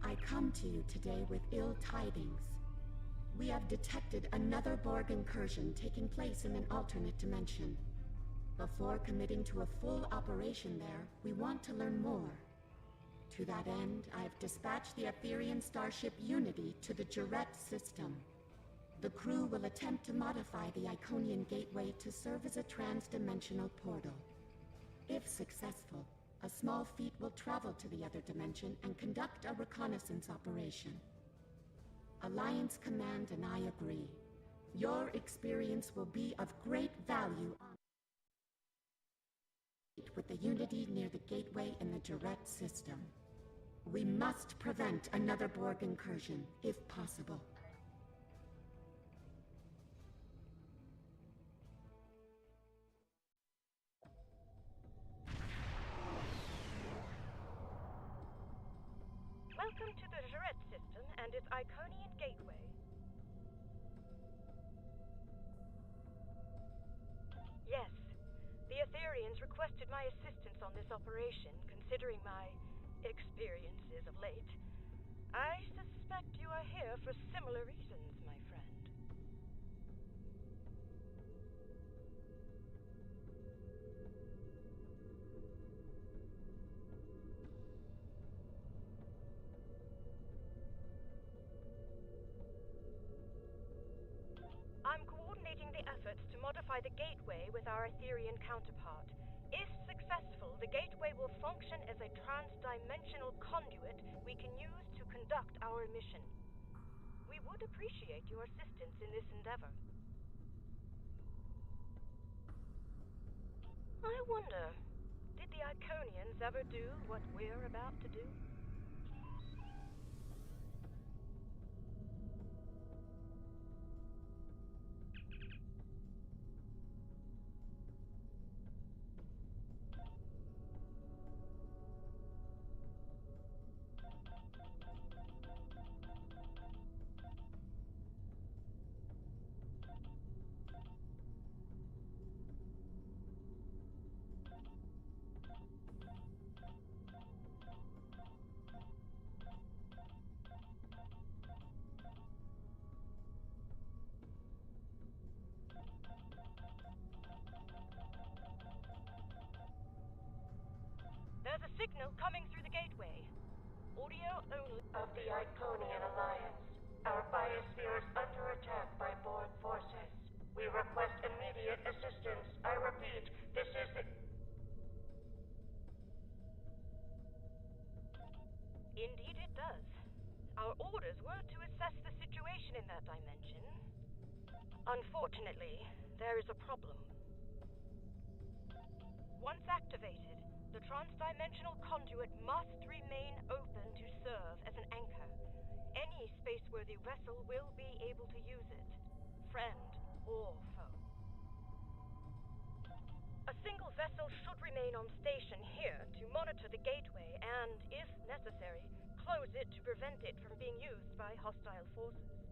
I come to you today with ill tidings. We have detected another Borg incursion taking place in an alternate dimension. Before committing to a full operation there, we want to learn more. To that end, I have dispatched the Aetherian starship Unity to the Jarrett system. The crew will attempt to modify the Iconian Gateway to serve as a trans-dimensional portal. If successful, a small fleet will travel to the other dimension and conduct a reconnaissance operation. Alliance Command and I agree. Your experience will be of great value with the Unity near the gateway in the Jarrett system. We must prevent another Borg incursion, if possible. Welcome to the Jarrett system and its Iconian Gateway. Yes, the Aetherians requested my assistance on this operation, considering my experiences of late. I suspect you are here for similar reasons, my friend. I'm coordinating the efforts to modify the gateway with our Aetherian counterpart. If successful, the gateway will function as a trans-dimensional conduit we can use to conduct our mission. We would appreciate your assistance in this endeavor. I wonder, did the Iconians ever do what we're about to do? There's a signal coming through the gateway. Audio only. Of the Iconian Alliance. Our biosphere is under attack by Borg forces. We request immediate assistance. I repeat, this is the... Indeed it does. Our orders were to assess the situation in that dimension. Unfortunately, there is a problem. Once activated, the transdimensional conduit must remain open to serve as an anchor. Any spaceworthy vessel will be able to use it, friend or foe. A single vessel should remain on station here to monitor the gateway and, if necessary, close it to prevent it from being used by hostile forces.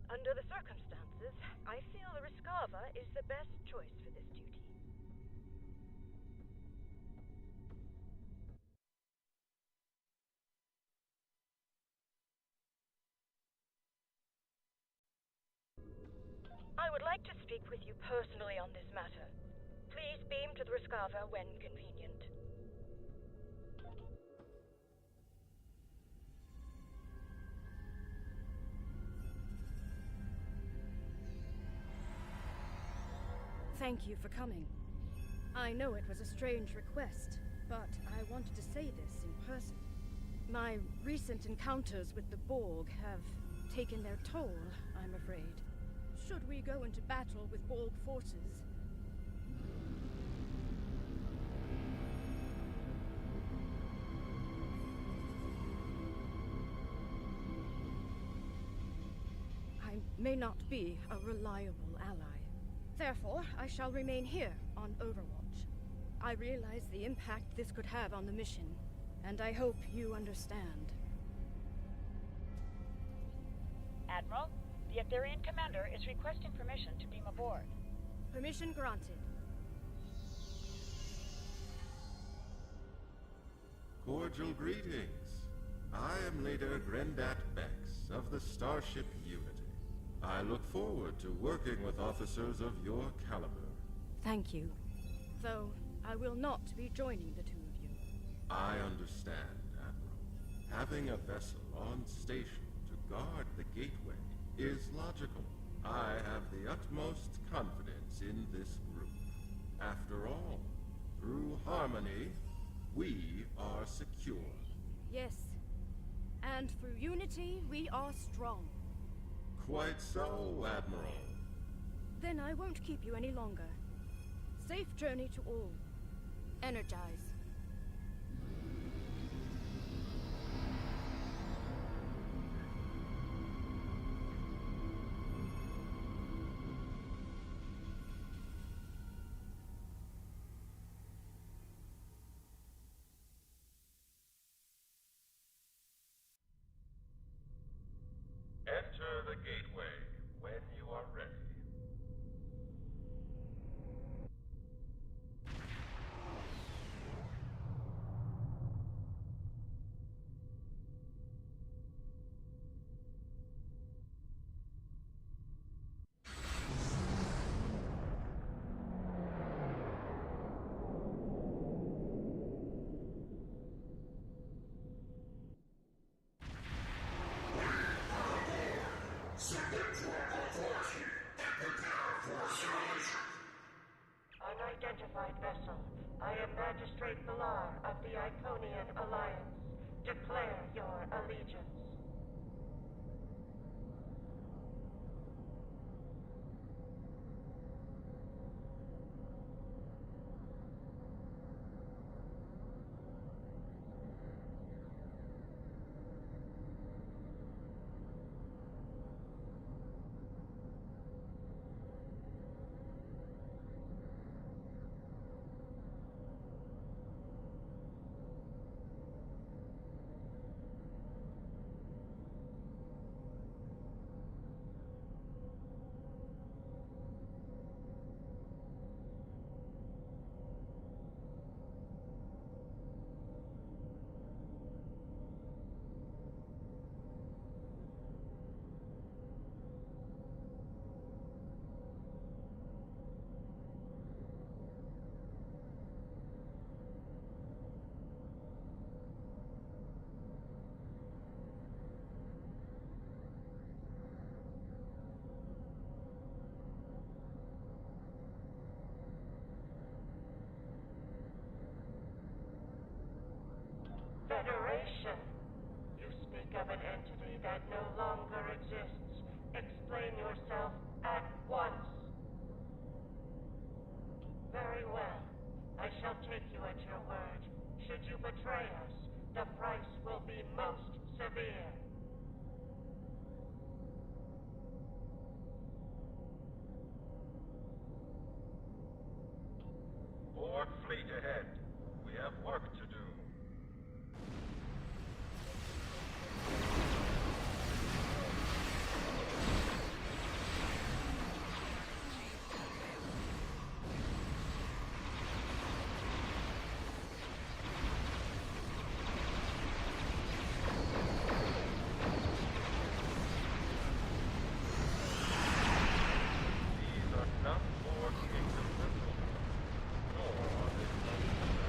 Under the circumstances, I feel the Rescava is the best choice for this duty. I would like to speak with you personally on this matter. Please beam to the Rescava when convenient. Thank you for coming. I know it was a strange request, but I wanted to say this in person. My recent encounters with the Borg have taken their toll, I'm afraid. Should we go into battle with Borg forces, I may not be a reliable ally. Therefore, I shall remain here on Overwatch. I realize the impact this could have on the mission, and I hope you understand. Admiral, the Etherian commander is requesting permission to beam aboard. Permission granted. Cordial greetings. I am Leader Grendat Bex of the Starship Unity. I look forward to working with officers of your caliber. Thank you. Though I will not be joining the two of you. I understand, Admiral. Having a vessel on station to guard the gateway is logical. I have the utmost confidence in this group. After all, through harmony, we are secure. Yes. And through unity, we are strong. Quite so, Admiral. Then I won't keep you any longer. Safe journey to all. Energize. Enter the gateway when you are ready. Unidentified vessel. I am Magistrate Bilar of the Iconian Alliance. Declare your allegiance. operation? You speak of an entity that no longer exists. Explain yourself at once. Very well. I shall take you at your word. Should you betray us, the price will be most severe. Board fleet ahead. We have work to do. These are not Borg kingdom vessels, nor are they functional.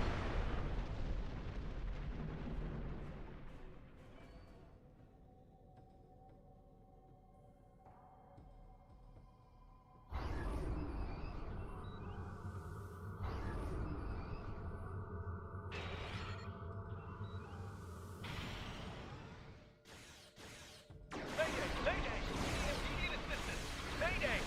Mayday! Mayday! Immediate assistance! Mayday!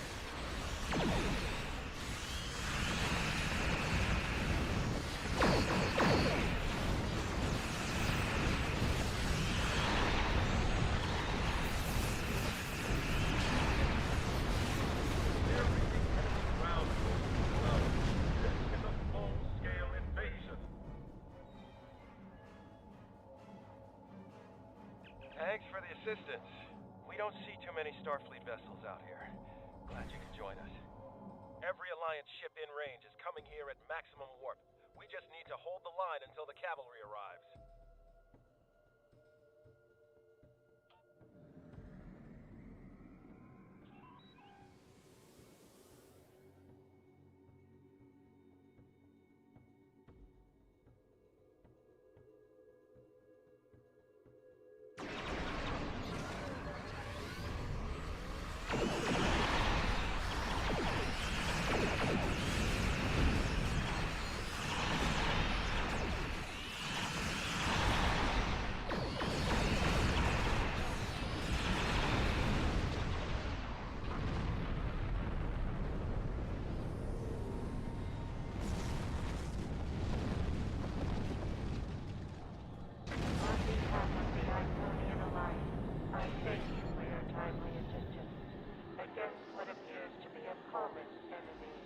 They're reading enemy ground forces as well. This is a full-scale invasion. Thanks for the assistance. We don't see too many Starfleet vessels out here. Glad you could join us. Every Alliance ship in range is coming here at maximum warp. We just need to hold the line until the cavalry arrives. On behalf of the Iconian Alliance, I thank you for your timely assistance against what appears to be a common enemy.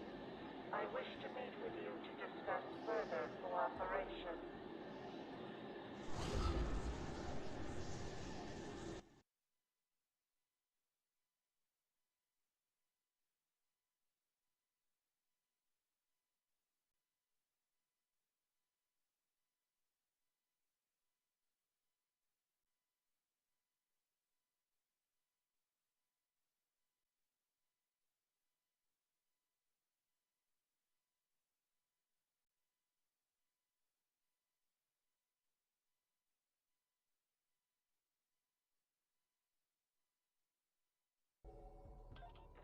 I wish to meet with you to discuss further cooperation.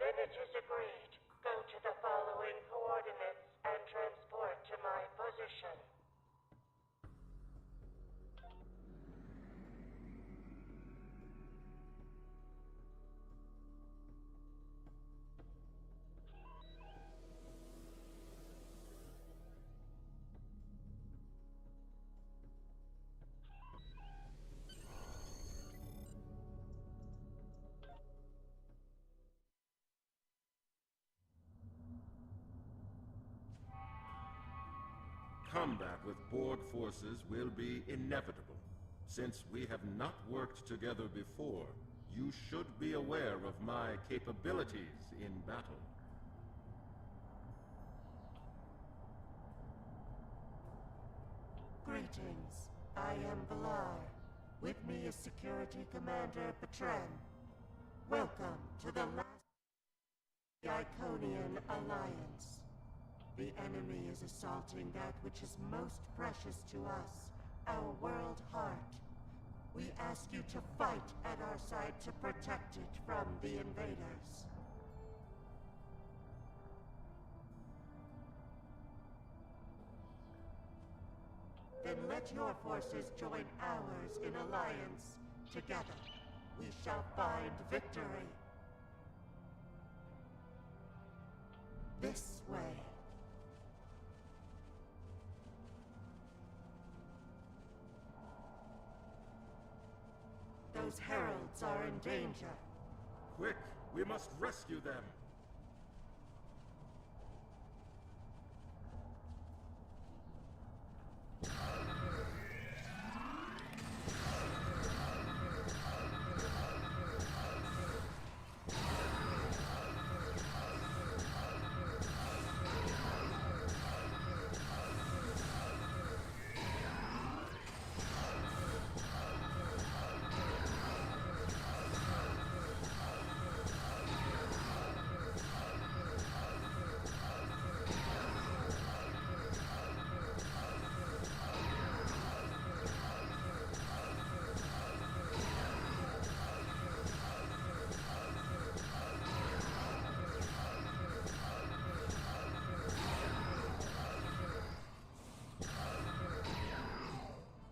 Then it is agreed. Go to the following coordinates and transport to my position. Combat with Borg forces will be inevitable. Since we have not worked together before, you should be aware of my capabilities in battle. Greetings. I am Valar. With me is Security Commander Bertrand. Welcome to the last of the Iconian Alliance. The enemy is assaulting that which is most precious to us, our world heart. We ask you to fight at our side to protect it from the invaders. Then let your forces join ours in alliance. Together, we shall find victory. This way. Those heralds are in danger. Quick! We must rescue them!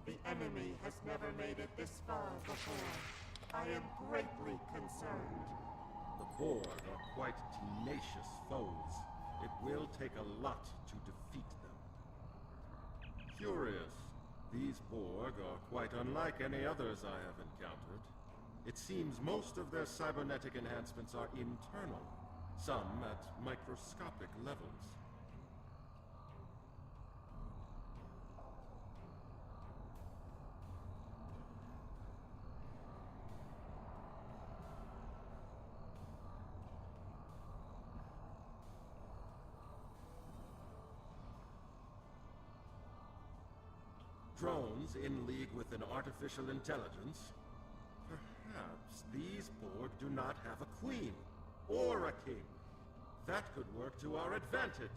The enemy has never made it this far before. I am greatly concerned. The Borg are quite tenacious foes. It will take a lot to defeat them. Curious. These Borg are quite unlike any others I have encountered. It seems most of their cybernetic enhancements are internal, some at microscopic levels. Drones in league with an artificial intelligence? Perhaps these Borg do not have a queen, or a king. That could work to our advantage.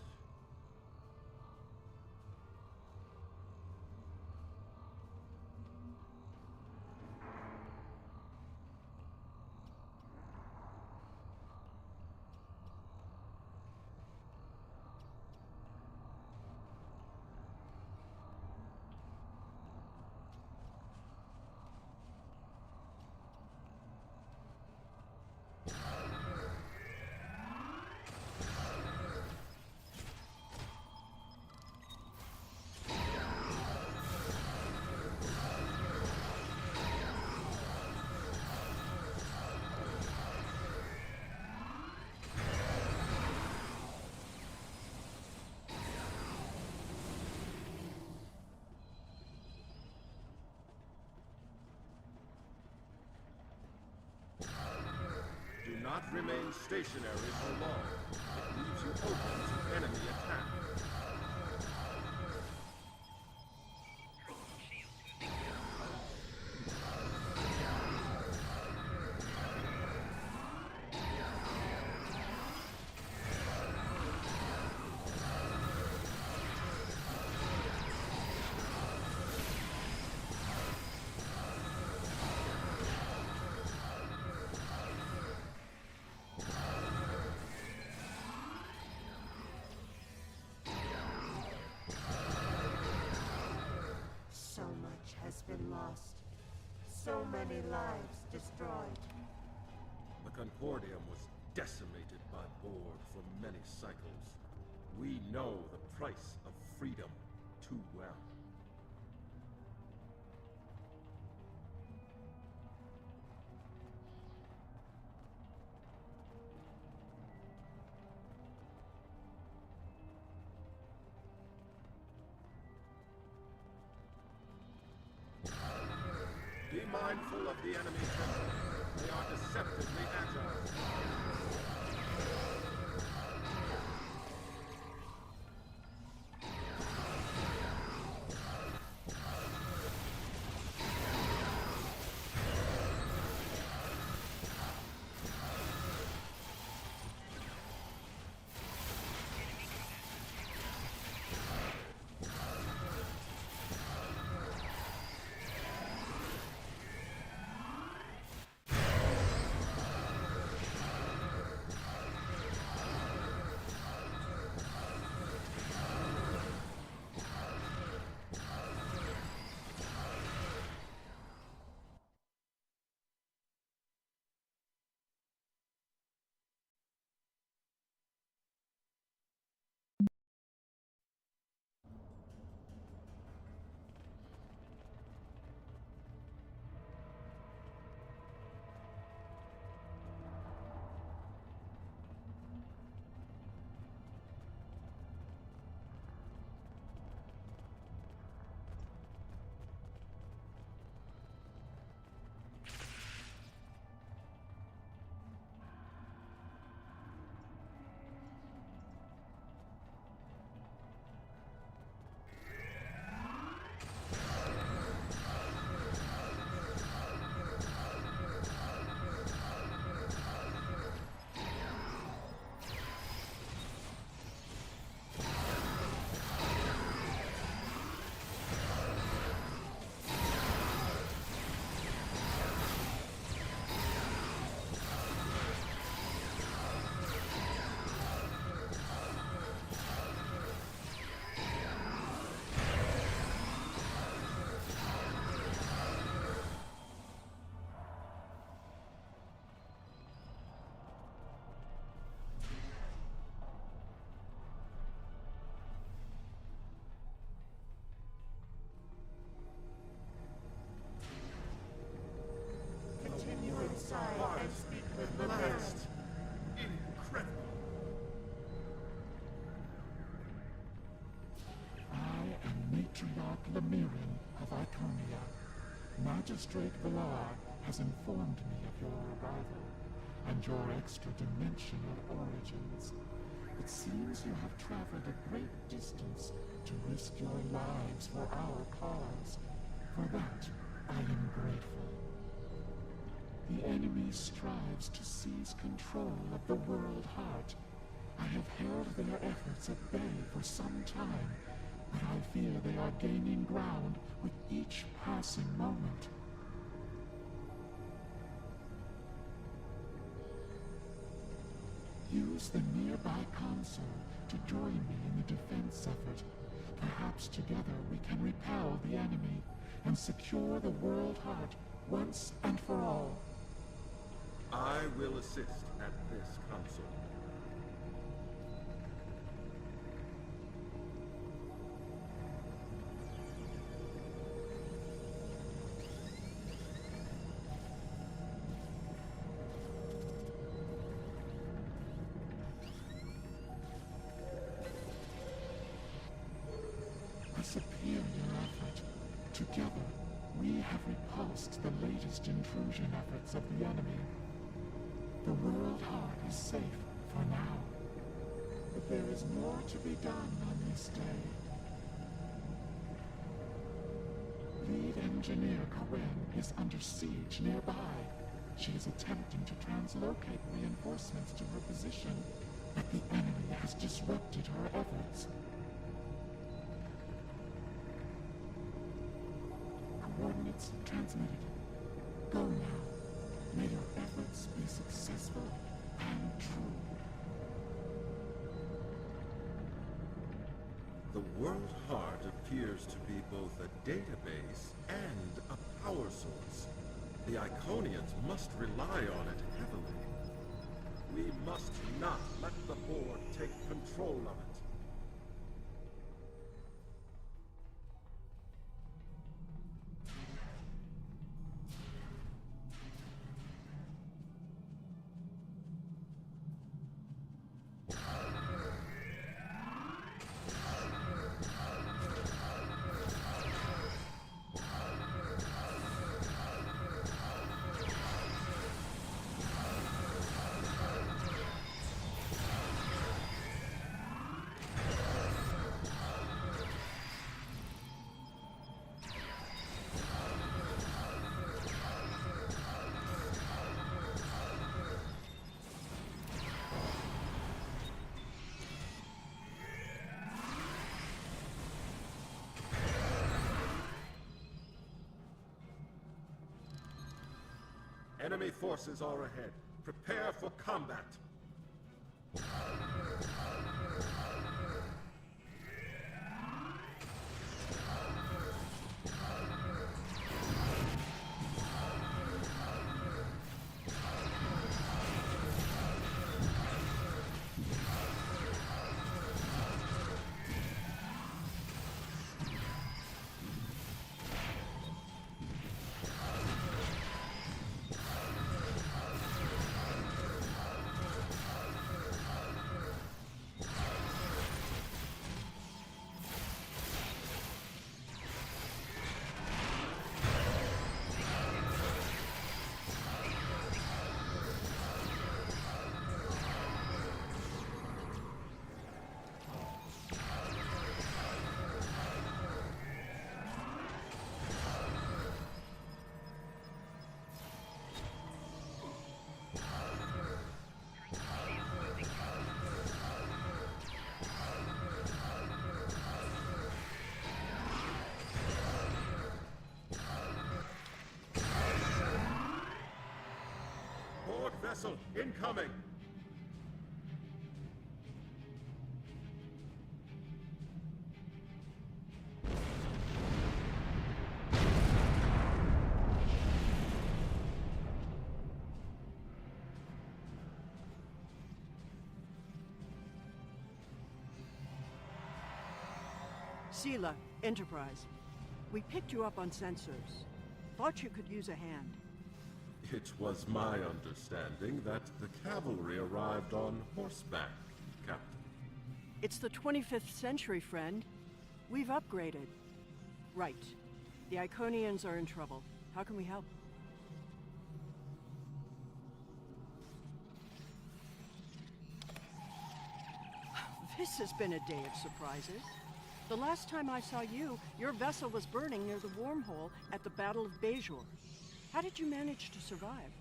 Do not remain stationary for long. It leaves you open to enemy attack. Been lost. So many lives destroyed. The Concordium was decimated by Borg for many cycles. We know the price of freedom too well. Be mindful of the enemy temple. They are deceptively agile. Magistrate Villar has informed me of your arrival and your extra-dimensional origins. It seems you have traveled a great distance to risk your lives for our cause. For that, I am grateful. The enemy strives to seize control of the World Heart. I have held their efforts at bay for some time, but I fear they are gaining ground with each passing moment. Use the nearby console to join me in the defense effort. Perhaps together we can repel the enemy and secure the World Heart once and for all. I will assist at this console. A superior effort. Together, we have repulsed the latest intrusion efforts of the enemy. The World Heart is safe for now. But there is more to be done on this day. Lead engineer Karen is under siege nearby. She is attempting to translocate reinforcements to her position, but the enemy has disrupted her efforts. Coordinates transmitted. Go now. May your efforts be successful and true. The World Heart appears to be both a database and a power source. The Iconians must rely on it heavily. We must not let the Borg take control of it. Enemy forces are ahead. Prepare for combat. Vessel incoming! Sela, Enterprise. We picked you up on sensors. Thought you could use a hand. It was my understanding that the cavalry arrived on horseback, Captain. It's the 25th century, friend. We've upgraded. Right. The Iconians are in trouble. How can we help? This has been a day of surprises. The last time I saw you, your vessel was burning near the wormhole at the Battle of Bajor. How did you manage to survive?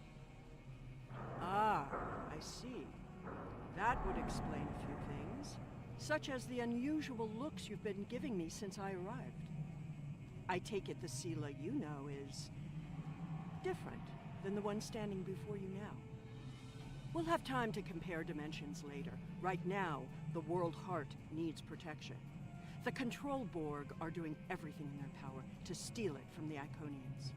Ah, I see. That would explain a few things, such as the unusual looks you've been giving me since I arrived. I take it the Seela you know is different than the one standing before you now. We'll have time to compare dimensions later. Right now, the World Heart needs protection. The Control Borg are doing everything in their power to steal it from the Iconians.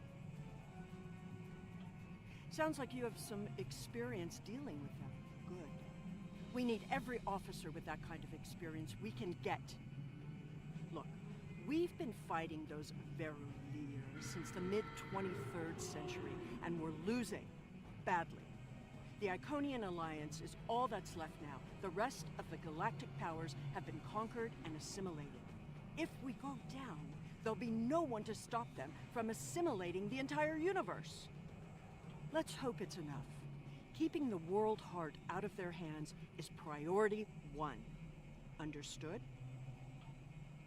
Sounds like you have some experience dealing with them. Good. We need every officer with that kind of experience we can get. Look, we've been fighting those Veruliers since the mid-23rd century, and we're losing badly. The Iconian Alliance is all that's left now. The rest of the galactic powers have been conquered and assimilated. If we go down, there'll be no one to stop them from assimilating the entire universe. Let's hope it's enough. Keeping the World Heart out of their hands is priority 1. Understood?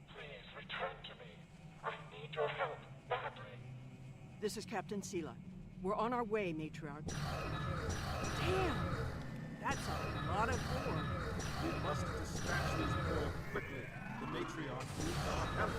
Please return to me. I need your help badly. This is Captain Seela. We're on our way, Matriarch. Damn! That's a lot of Borg. We must dispatch these Borg quickly. The Matriarch needs our help.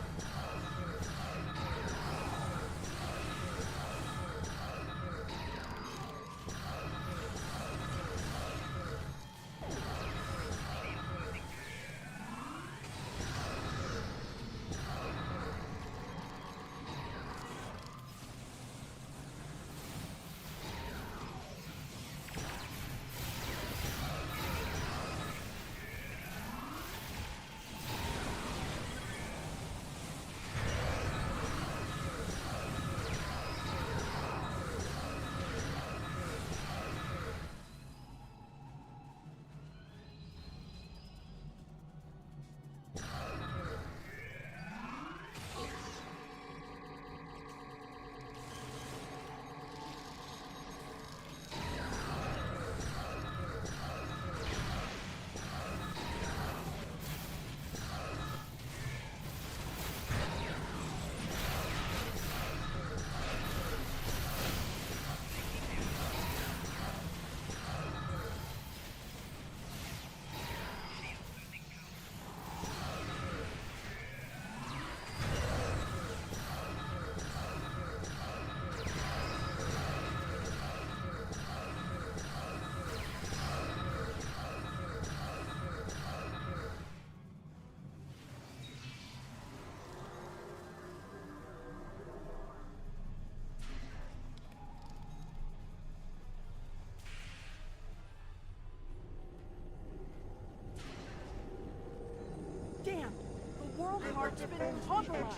Damn! The World Heart's been compromised!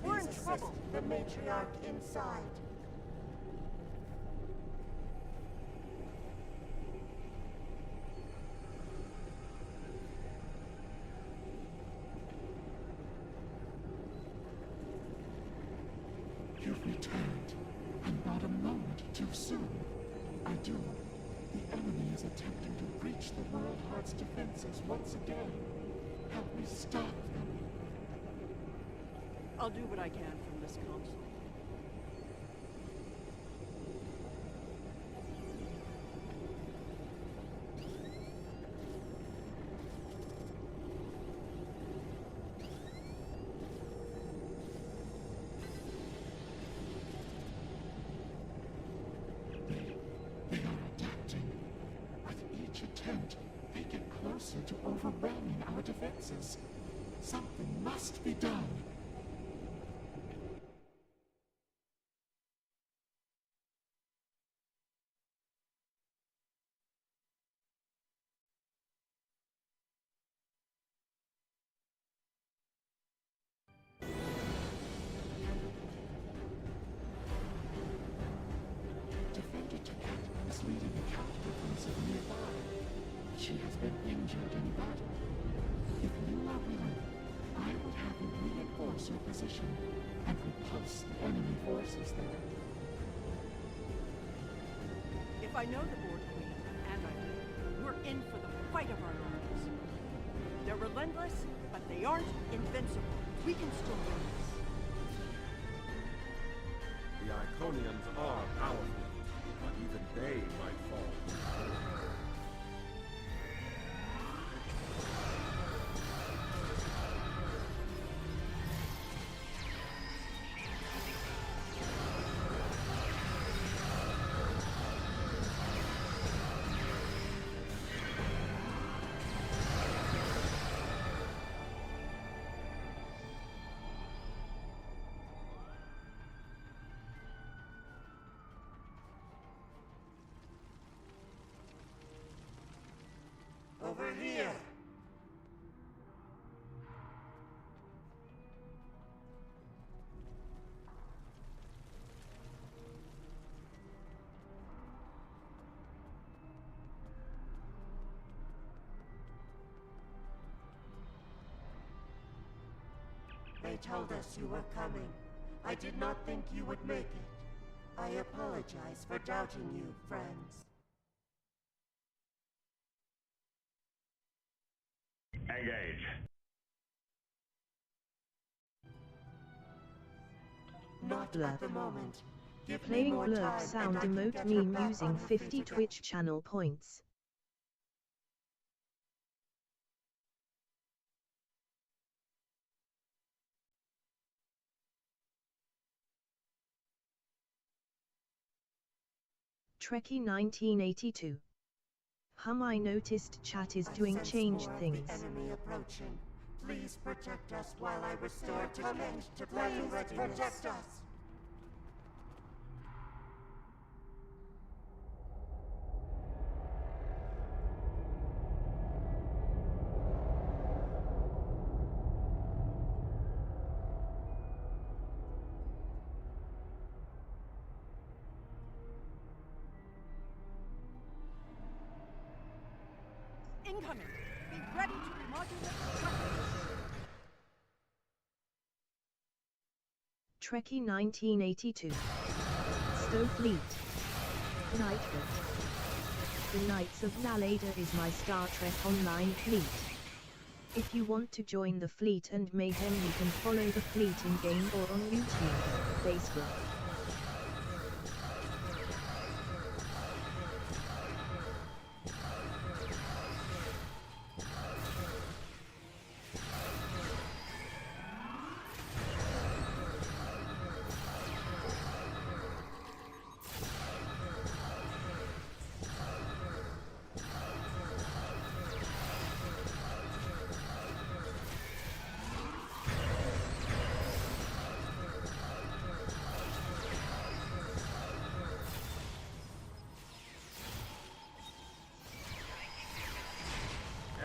We're in trouble! The Matriarch inside. You've returned, and not a moment too soon. I do. The enemy is attempting to breach the World Heart's defenses once again. Help me stop them. I'll do what I can from this console. They are adapting. With each attempt, they get closer to overwhelming our defenses. Something must be done. Defender Takat is leading a counter-offensive nearby. She has been injured in battle. If you are willing, I would have you reinforce your position and repulse the enemy forces there. If I know the Borg Queen, and I do, we're in for the fight of our lives. They're relentless, but they aren't invincible. We can still win this. The Iconians are powerful, but even they might fall. Over here! They told us you were coming. I did not think you would make it. I apologize for doubting you, friends. Engage. Not at the moment. Give me Playing more blurb time sound and I can emote get her meme back using on her 50 feet again. Twitch channel points. Trekkie 1982. I noticed chat is doing sense change more of things. the enemy approaching. Please protect us while I restore Tiketh to battle readiness. Protect us! Incoming! Be ready to remodulate. Trekkie 1982. Starfleet. Knighthood. The Knights of Naleda is my Star Trek Online fleet. If you want to join the fleet and mayhem, you can follow the fleet in-game or on YouTube, Facebook.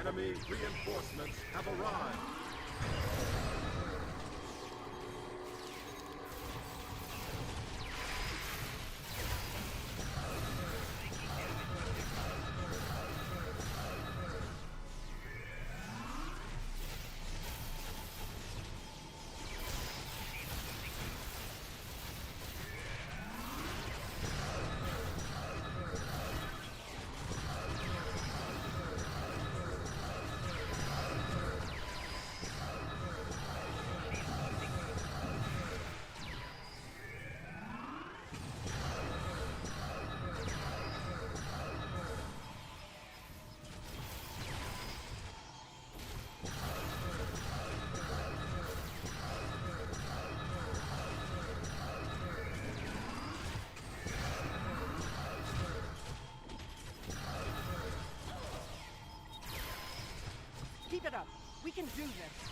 Enemy reinforcements have arrived. Keep it up. We can do this.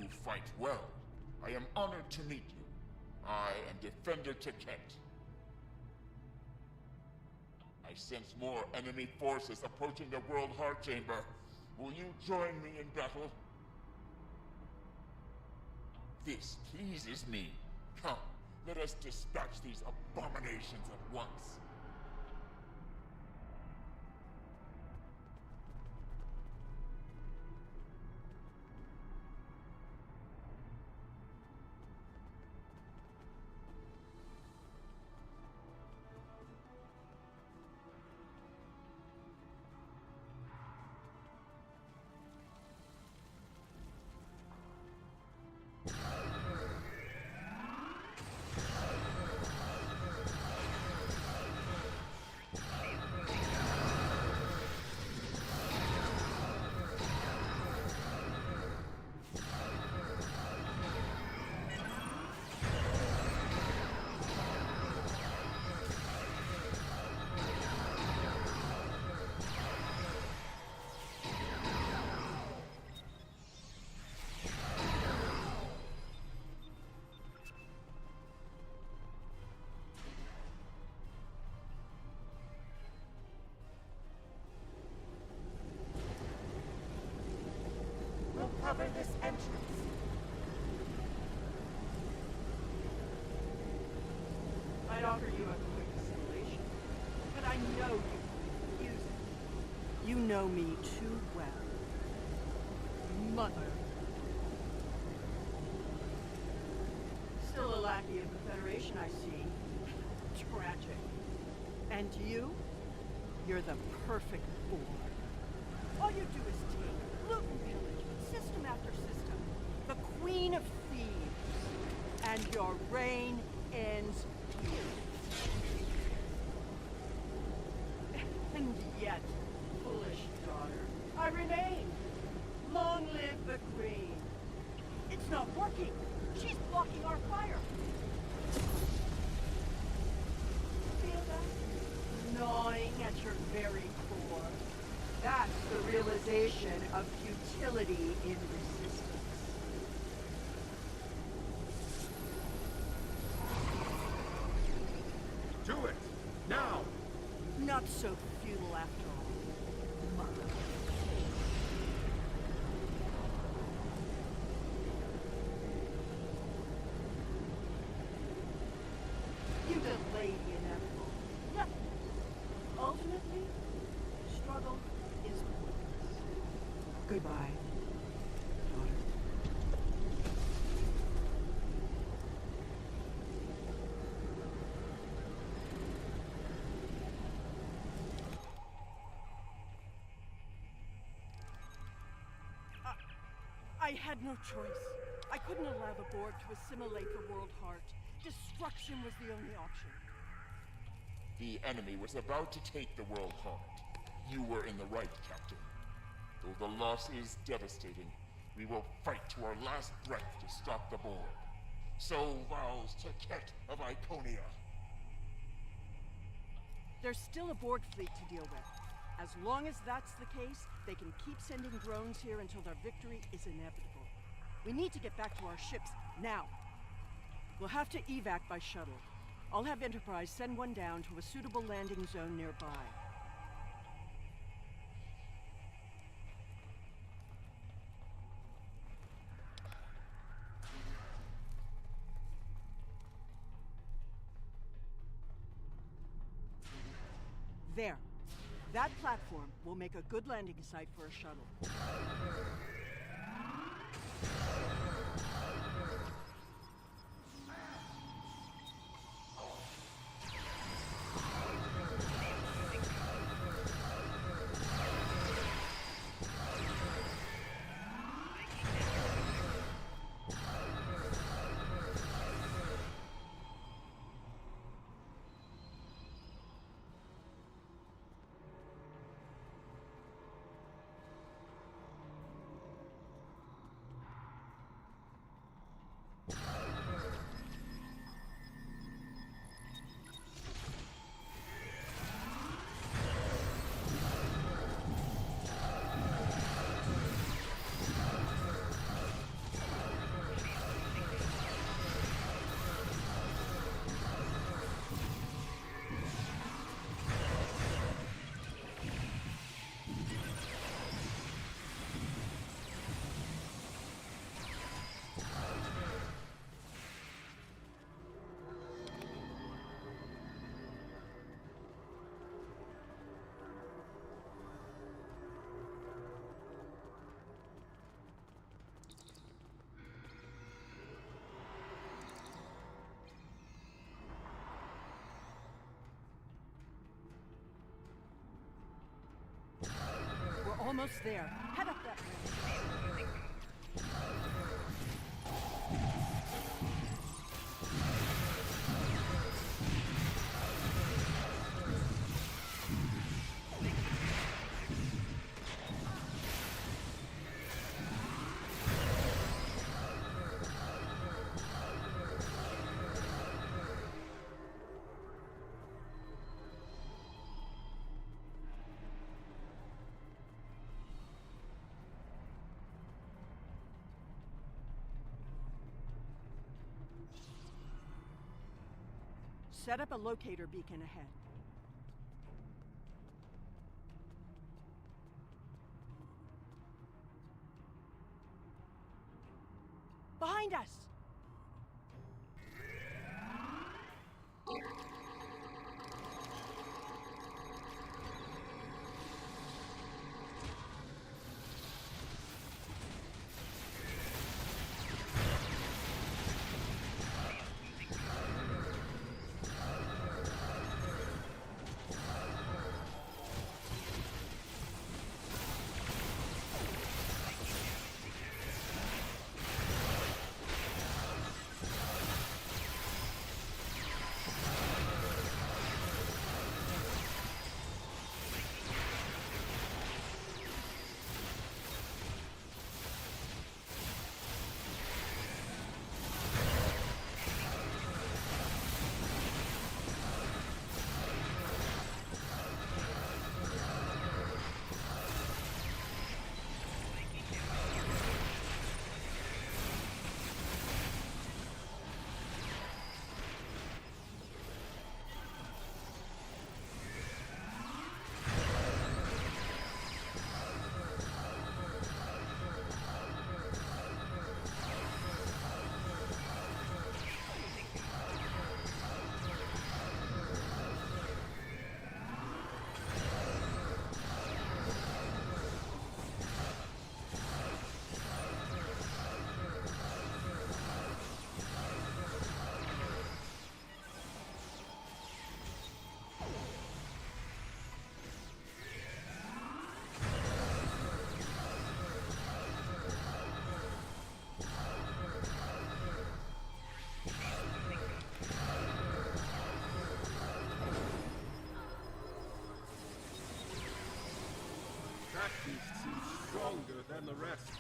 You fight well. I am honored to meet you. I am Defender Taket. I sense more enemy forces approaching the World Heart Chamber. Will you join me in battle? This pleases me. Come, let us dispatch these abominations at once. Cover this entrance. I'd offer you a quick assimilation, but I know you can use it. You know me too well. Mother. Still a lackey of the Federation, I see. Tragic. And you? You're the perfect boar. All you do is take, loot and pillage. System after system, the queen of thieves, and your reign ends here. And yet, foolish daughter, I remain. Long live the queen. It's not working. She's blocking our fire. Feel that? Gnawing at your very core. That's the realization of futility in resistance. Do it! Now! Not so futile after all, Mother. You delayed the inevitable. Nothing. Ultimately, struggle is pointless. Goodbye, daughter. I had no choice. I couldn't allow the Borg to assimilate the World Heart. Destruction was the only option. The enemy was about to take the World Heart. You were in the right, Captain. Though the loss is devastating, we will fight to our last breath to stop the Borg. So vows Taket of Iconia. There's still a Borg fleet to deal with. As long as that's the case, they can keep sending drones here until their victory is inevitable. We need to get back to our ships, now. We'll have to evac by shuttle. I'll have Enterprise send one down to a suitable landing zone nearby. There. That platform will make a good landing site for a shuttle. Almost there. Head up that ramp. Set up a locator beacon ahead. Behind us! That beast seems stronger than the rest.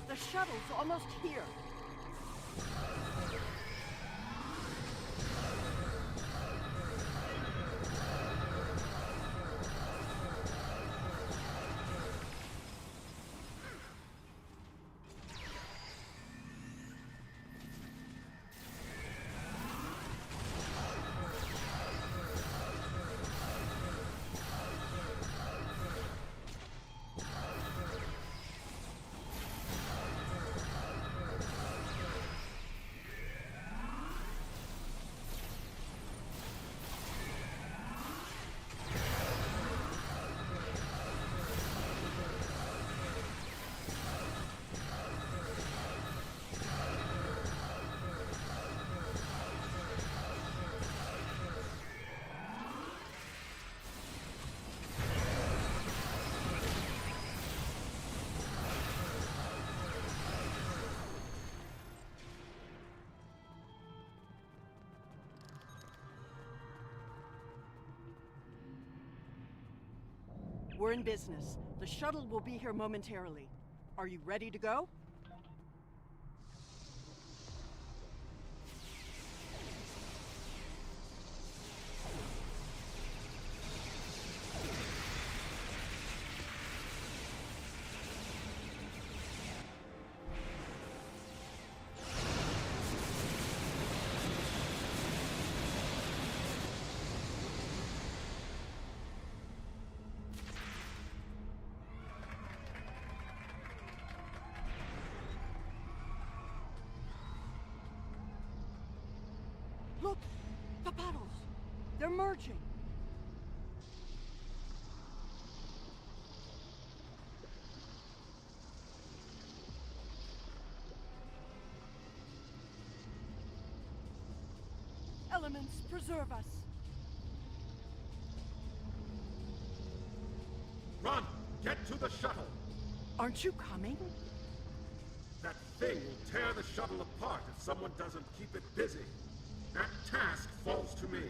The shuttle's almost here. We're in business. The shuttle will be here momentarily. Are you ready to go? Look! The battles! They're merging! Elements, preserve us! Run! Get to the shuttle! Aren't you coming? That thing will tear the shuttle apart if someone doesn't keep it busy. That task falls to me.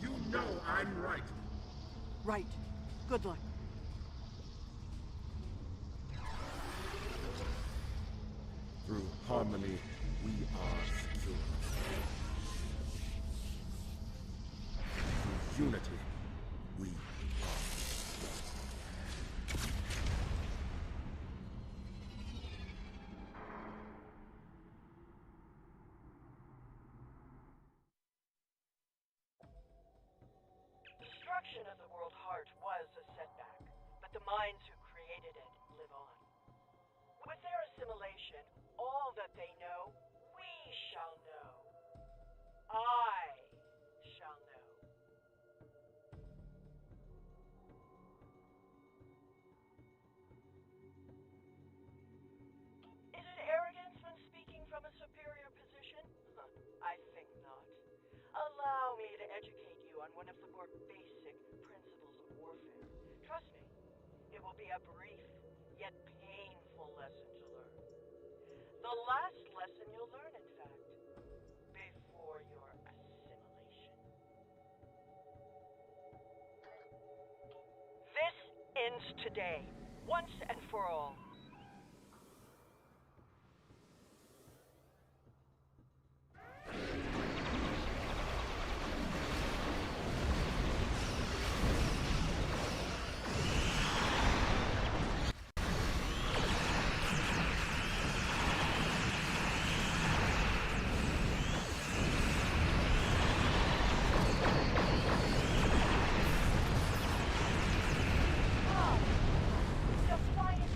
You know I'm right. Right. Good luck. Through harmony, we are secure. Through unity, we Destruction of the World Heart was a setback, but the minds who created it live on. With their assimilation, all that they know, we shall know. I shall know. Is it arrogance when speaking from a superior position? I think not. Allow me to educate you on one of the more basic principles of warfare. Trust me, it will be a brief, yet painful lesson to learn. The last lesson you'll learn, in fact, before your assimilation. This ends today, once and for all. Defiant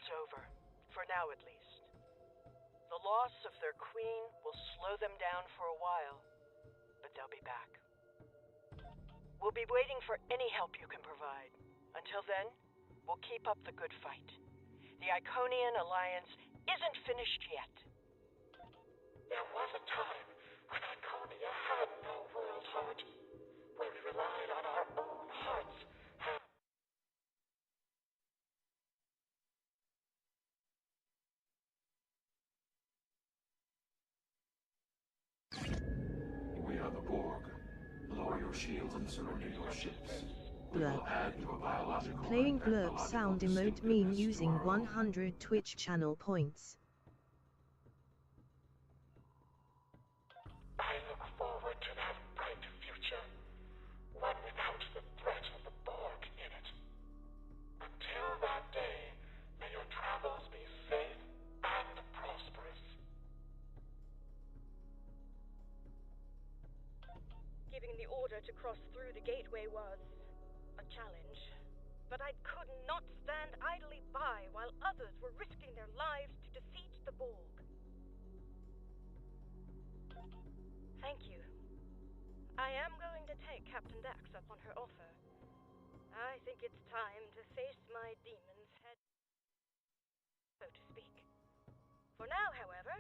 it's over. For now, at least. The loss of their queen will slow them down for a while, but they'll be back. We'll be waiting for any help you can provide. Until then, we'll keep up the good fight. The Iconian Alliance isn't finished yet. There was a time when Iconia had no world heart, where we relied on our own hearts. We are the Borg. Lower your shields and surrender your ships. We Blurb. will add your biological Playing and blurb sound technological emote meme distinctiveness using to our 100 Twitch channel points. I look forward to that bright future, one without the threat of the Borg in it. Until that day, may your travels be safe and prosperous. Giving the order to cross through the gateway was a challenge. But I could not stand idly by while others were risking their lives to defeat the Borg. Thank you. I am going to take Captain Dax up on her offer. I think it's time to face my demons head, so to speak. For now, however,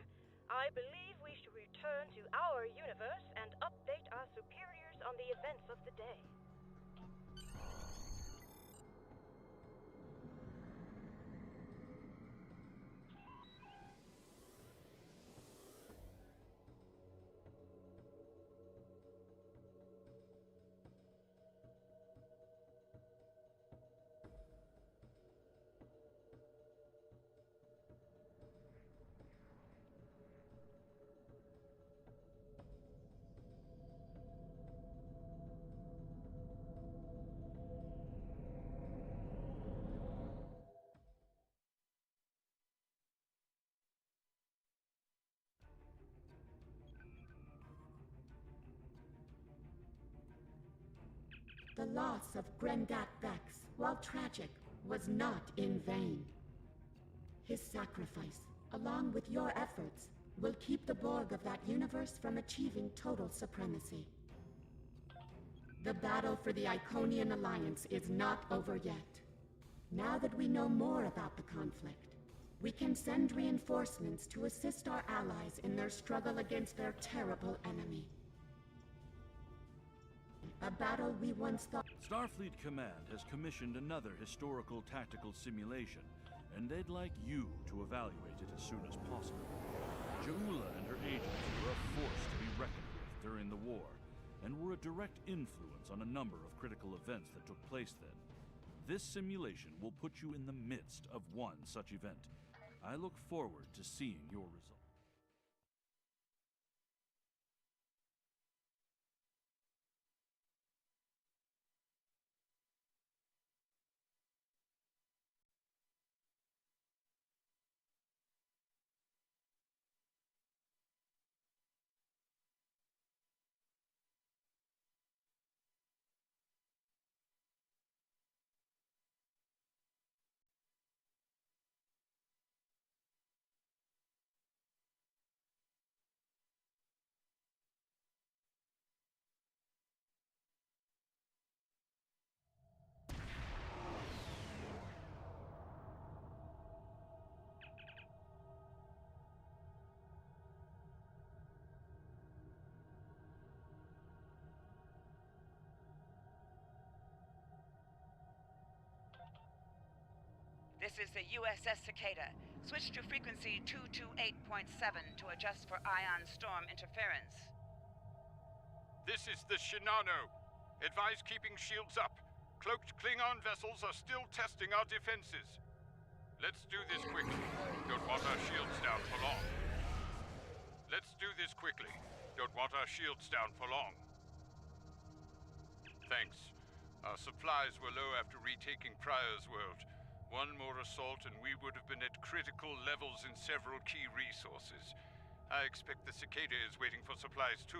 I believe we should return to our universe and update our superiors on the events of the day. The loss of Grendat Bex, while tragic, was not in vain. His sacrifice, along with your efforts, will keep the Borg of that universe from achieving total supremacy. The battle for the Iconian Alliance is not over yet. Now that we know more about the conflict, we can send reinforcements to assist our allies in their struggle against their terrible enemy. A battle we once thought... Starfleet Command has commissioned another historical tactical simulation, and they'd like you to evaluate it as soon as possible. Ja'ula and her agents were a force to be reckoned with during the war, and were a direct influence on a number of critical events that took place then. This simulation will put you in the midst of one such event. I look forward to seeing your results. This is the USS Cicada. Switch to frequency 228.7 to adjust for ion storm interference. This is the Shinano. Advise keeping shields up. Cloaked Klingon vessels are still testing our defenses. Let's do this quickly. Don't want our shields down for long. Let's do this quickly. Don't want our shields down for long. Thanks. Our supplies were low after retaking Pryor's world. One more assault and we would have been at critical levels in several key resources. I expect the Cicada is waiting for supplies too.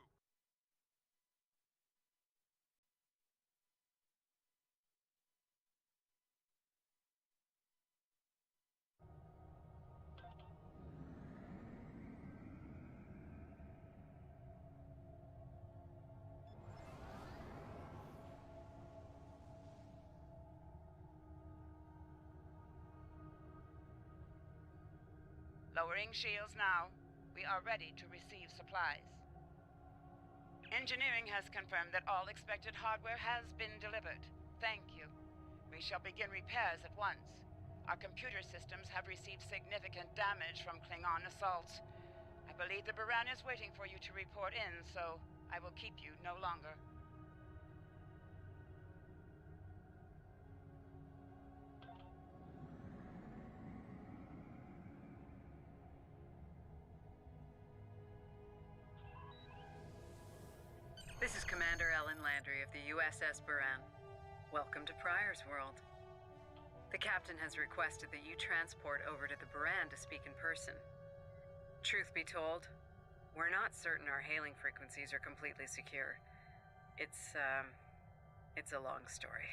Lowering shields now. We are ready to receive supplies. Engineering has confirmed that all expected hardware has been delivered. Thank you. We shall begin repairs at once. Our computer systems have received significant damage from Klingon assaults. I believe the Baran is waiting for you to report in, so I will keep you no longer. This is Commander Ellen Landry of the USS Baran. Welcome to Pryor's World. The captain has requested that you transport over to the Baran to speak in person. Truth be told, we're not certain our hailing frequencies are completely secure. It's a long story.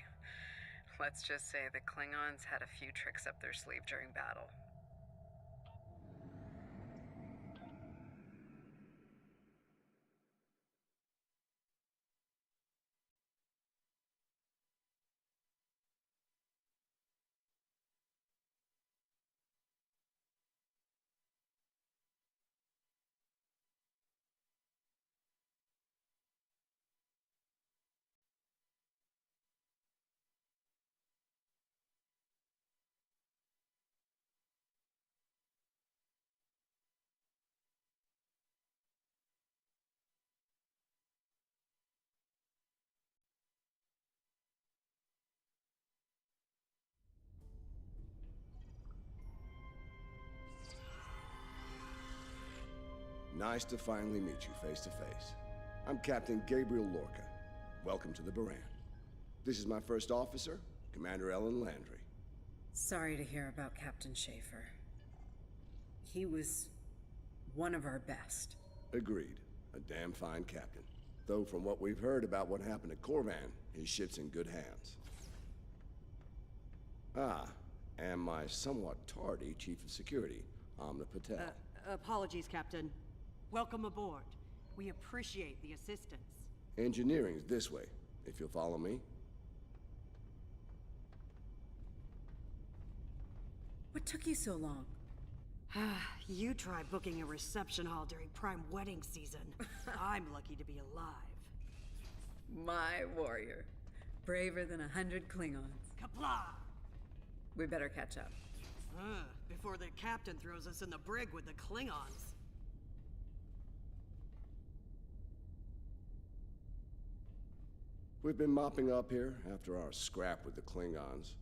Let's just say the Klingons had a few tricks up their sleeve during battle. Nice to finally meet you face to face. I'm Captain Gabriel Lorca. Welcome to the Baran. This is my first officer, Commander Ellen Landry. Sorry to hear about Captain Schaefer. He was one of our best. Agreed. A damn fine captain. Though from what we've heard about what happened at Korvan, his ship's in good hands. Ah, and my somewhat tardy Chief of Security, Amna Patel. Apologies, Captain. Welcome aboard. We appreciate the assistance. Engineering's this way, if you'll follow me. What took you so long? You try booking a reception hall during prime wedding season. I'm lucky to be alive. My warrior. Braver than 100 Klingons. Kapla! We better catch up. Before the captain throws us in the brig with the Klingons. We've been mopping up here after our scrap with the Klingons.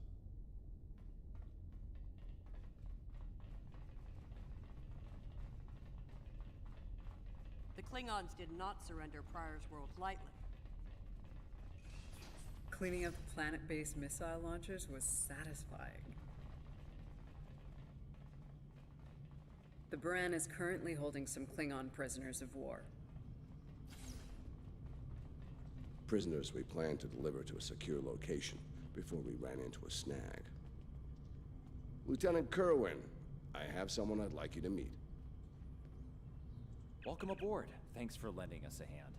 The Klingons did not surrender Pryor's World lightly. Cleaning up planet-based missile launchers was satisfying. The Baran is currently holding some Klingon prisoners of war. Prisoners we plan to deliver to a secure location before we ran into a snag. Lieutenant Kerwin, I have someone I'd like you to meet. Welcome aboard. Thanks for lending us a hand.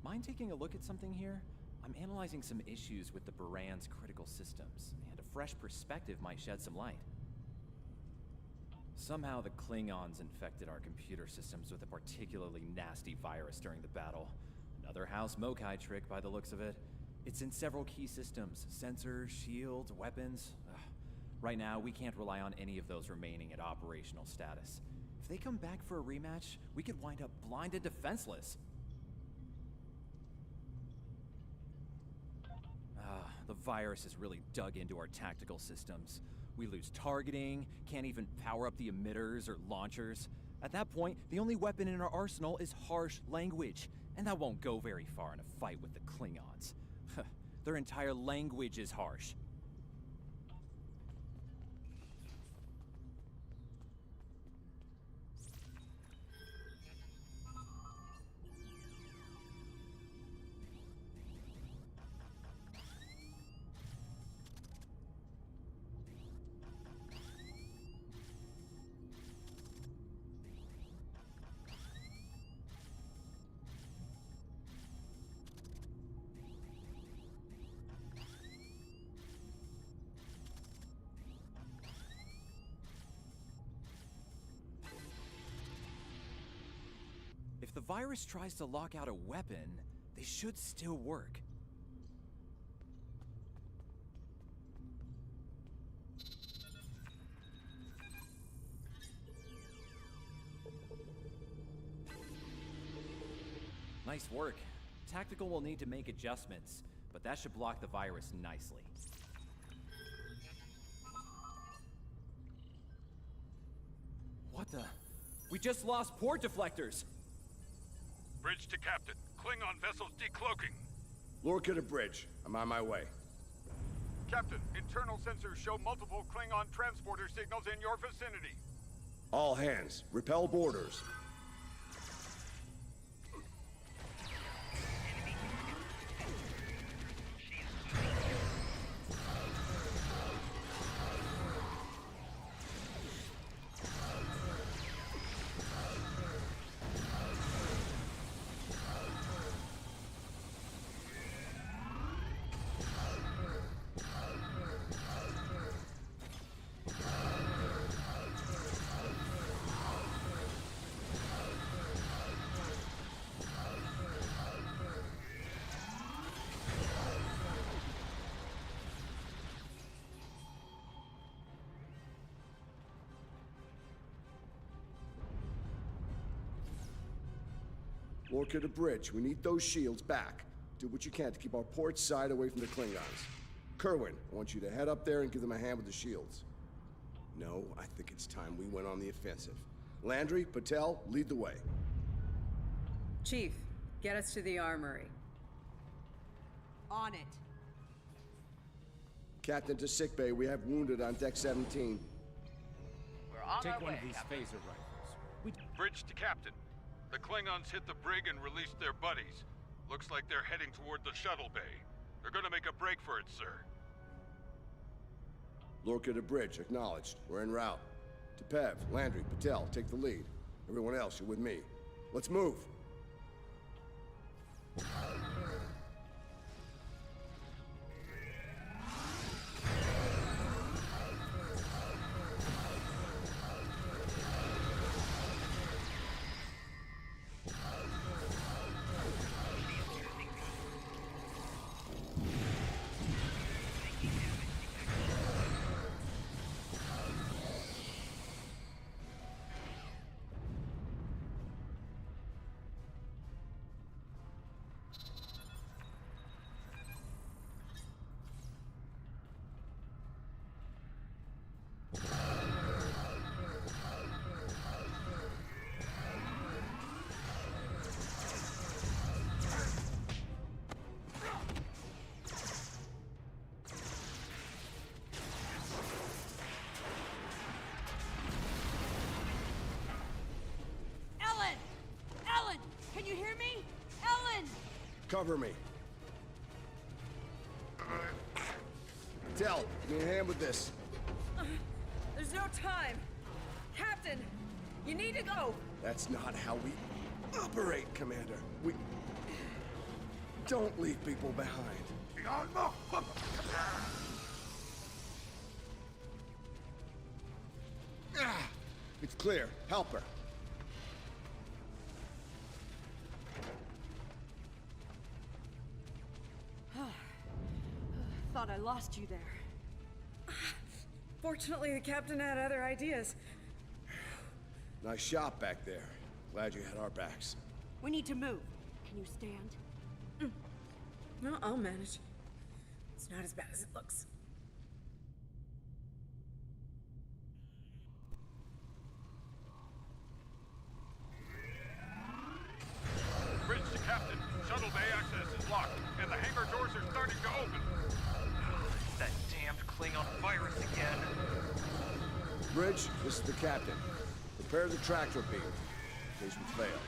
Mind taking a look at something here? I'm analyzing some issues with the Baran's critical systems, and a fresh perspective might shed some light. Somehow the Klingons infected our computer systems with a particularly nasty virus during the battle. Another House Mokai trick by the looks of it. It's in several key systems. Sensors, shields, weapons. Right now, we can't rely on any of those remaining at operational status. If they come back for a rematch, we could wind up blind and defenseless. The virus has really dug into our tactical systems. We lose targeting, can't even power up the emitters or launchers. At that point, the only weapon in our arsenal is harsh language, and that won't go very far in a fight with the Klingons. Their entire language is harsh. If the virus tries to lock out a weapon, they should still work. Nice work. Tactical will need to make adjustments, but that should block the virus nicely. What the? We just lost port deflectors! Bridge to Captain. Klingon vessels decloaking. Lorca to bridge. I'm on my way. Captain, internal sensors show multiple Klingon transporter signals in your vicinity. All hands, repel boarders. Lorca to bridge. We need those shields back. Do what you can to keep our port side away from the Klingons. Kerwin, I want you to head up there and give them a hand with the shields. No, I think it's time we went on the offensive. Landry, Patel, lead the way. Chief, get us to the armory. On it. Captain to sickbay. We have wounded on deck 17. We're on Take our one way, of these Captain. phaser rifles. Bridge to Captain. The Klingons hit the brig and released their buddies. Looks like they're heading toward the shuttle bay. They're gonna make a break for it, sir. Lorca to bridge. Acknowledged. We're en route. To Pev, Landry, Patel, take the lead. Everyone else, you're with me. Let's move. Ellen! Can you hear me? Ellen! Cover me. Patel, give me a hand with this. There's no time. Captain, you need to go. That's not how we operate, Commander. We don't leave people behind. It's clear. Help her. Thought I lost you there. Fortunately, the captain had other ideas. Nice shot back there. Glad you had our backs. We need to move. Can you stand? No, I'll manage. It's not as bad as it looks. Bridge to Captain. Shuttle bay access is locked, and the hangar doors are starting to open. That damned Klingon virus again. Bridge, this is the captain. Prepare the tractor beam, in case we fail.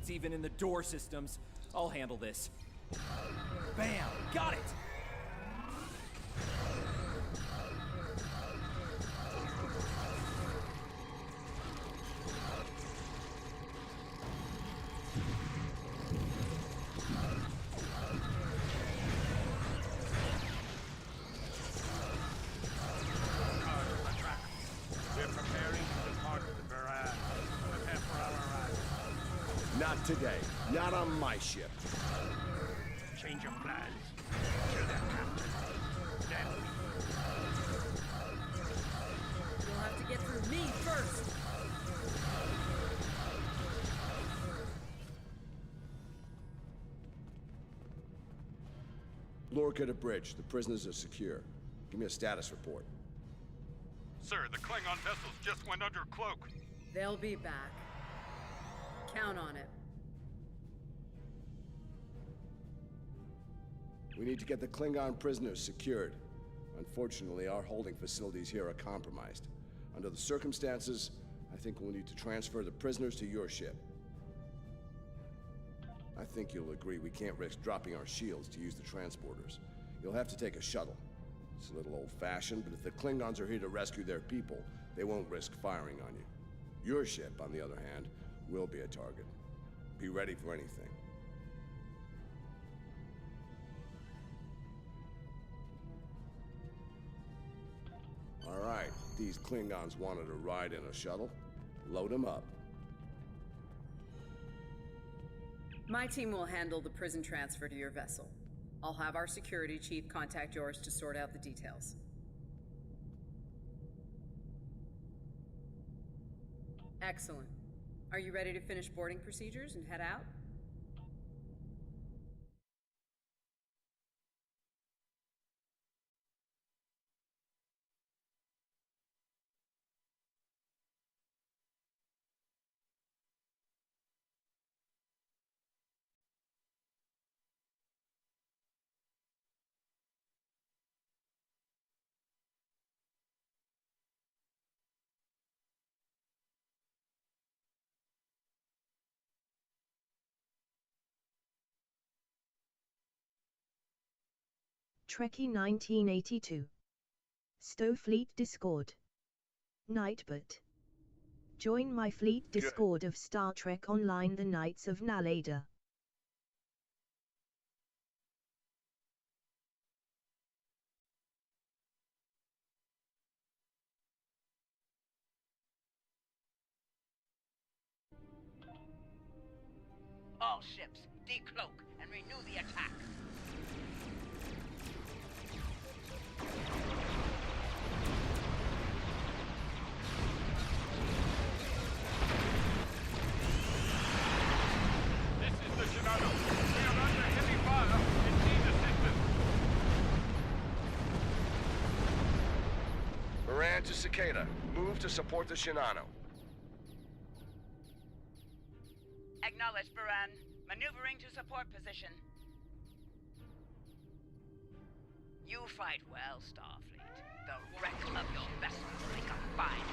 gates even in the door systems. I'll handle this. Bam! Got it! Not today. Not on my ship. Change your plans. Kill their captain. Then You'll have to get through me first. Lorca to bridge. The prisoners are secure. Give me a status report. Sir, the Klingon vessels just went under cloak. They'll be back. Count on it. We need to get the Klingon prisoners secured. Unfortunately, our holding facilities here are compromised. Under the circumstances, I think we'll need to transfer the prisoners to your ship. I think you'll agree we can't risk dropping our shields to use the transporters. You'll have to take a shuttle. It's a little old-fashioned, but if the Klingons are here to rescue their people, they won't risk firing on you. Your ship, on the other hand, will be a target. Be ready for anything. All right, these Klingons wanted a ride in a shuttle. Load them up. My team will handle the prison transfer to your vessel. I'll have our security chief contact yours to sort out the details. Excellent. Are you ready to finish boarding procedures and head out? Trekkie 1982. Stowfleet Discord. Nightbot. Join my fleet Discord of Star Trek Online, the Knights of Naleda. All ships, decloak and renew the attack. this is the Shinano. We are under heavy fire and need assistance. Moran to Cicada. Move to support the Shinano. Acknowledge, Baran. Maneuvering to support position. You fight well, Starfleet. The wreck of your vessel will make a fine.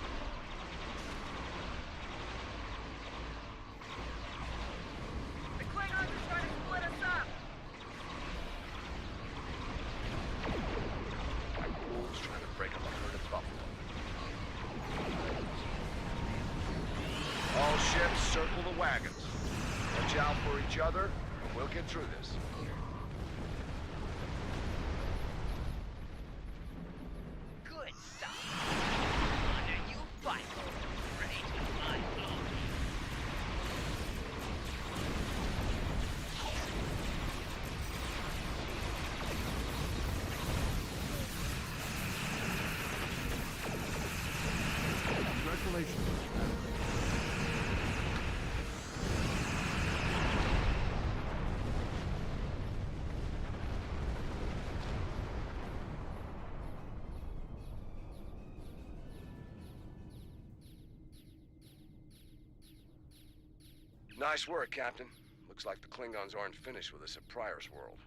The Klingons are trying to split us up. Wolves trying to break up a herd of buffalo. All ships circle the wagons. Watch out for each other, and we'll get through this. Good stuff. Under you fight. Ready to mind blow. Congratulations. Nice work, Captain. Looks like the Klingons aren't finished with us at Pryor's World.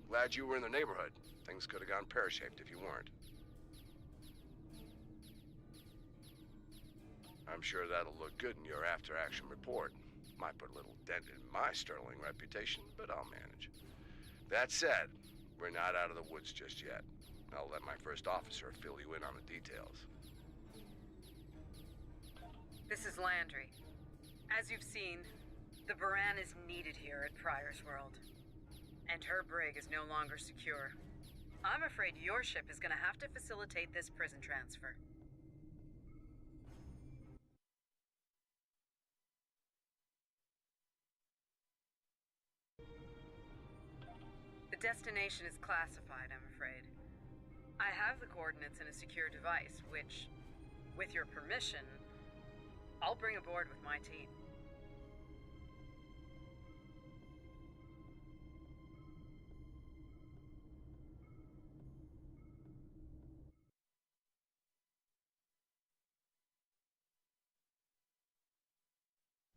Glad you were in the neighborhood. Things could have gone pear-shaped if you weren't. I'm sure that'll look good in your after-action report. Might put a little dent in my sterling reputation, but I'll manage. That said, we're not out of the woods just yet. I'll let my first officer fill you in on the details. This is Landry. As you've seen, the Baran is needed here at Pryor's World. And her brig is no longer secure. I'm afraid your ship is gonna have to facilitate this prison transfer. The destination is classified, I'm afraid. I have the coordinates in a secure device, which, with your permission, I'll bring aboard with my team.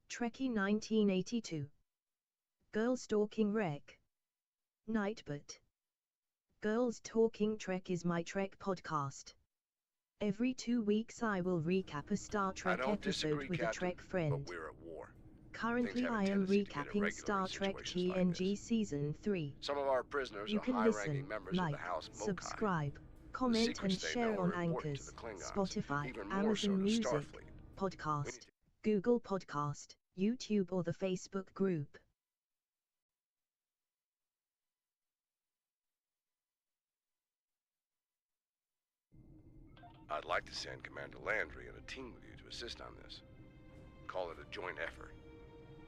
Trekkie 1982. Girl Stalking Wreck. Nightbot. Girls Talking Trek is my Trek podcast. Every 2 weeks I will recap a Star Trek episode with a Trek friend. But we're at war. Currently I am recapping Star Trek TNG Season 3. Some of our prisoners You are can high-ranking listen, members like, of the House Mokai. subscribe, comment and secrets they share know on are important to Anchors, the Klingons, Spotify, even more so Amazon to Music, Starfleet. Podcast, Google Podcast, YouTube or the Facebook group. I'd like to send Commander Landry and a team with you to assist on this. Call it a joint effort.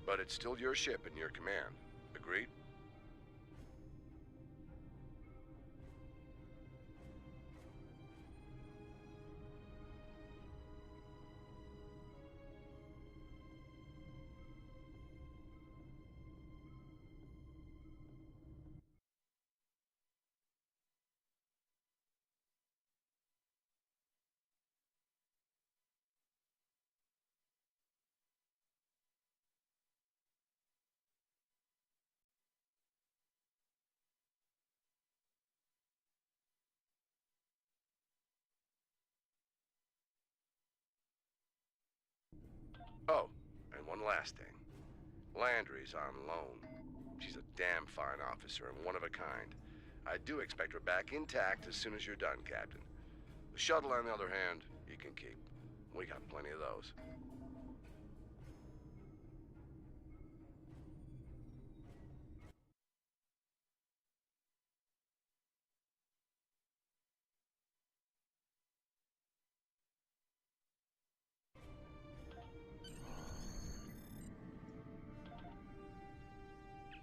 But it's still your ship and your command. Agreed? Oh, and one last thing. Landry's on loan. She's a damn fine officer and one of a kind. I do expect her back intact as soon as you're done, Captain. The shuttle, on the other hand, you can keep. We got plenty of those.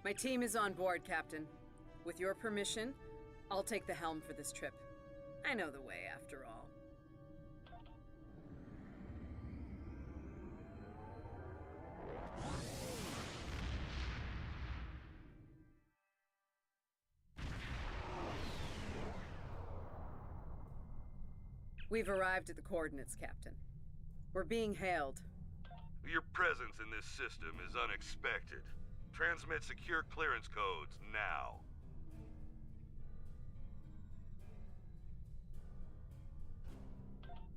My team is on board, Captain. With your permission, I'll take the helm for this trip. I know the way, after all. We've arrived at the coordinates, Captain. We're being hailed. Your presence in this system is unexpected. Transmit secure clearance codes now.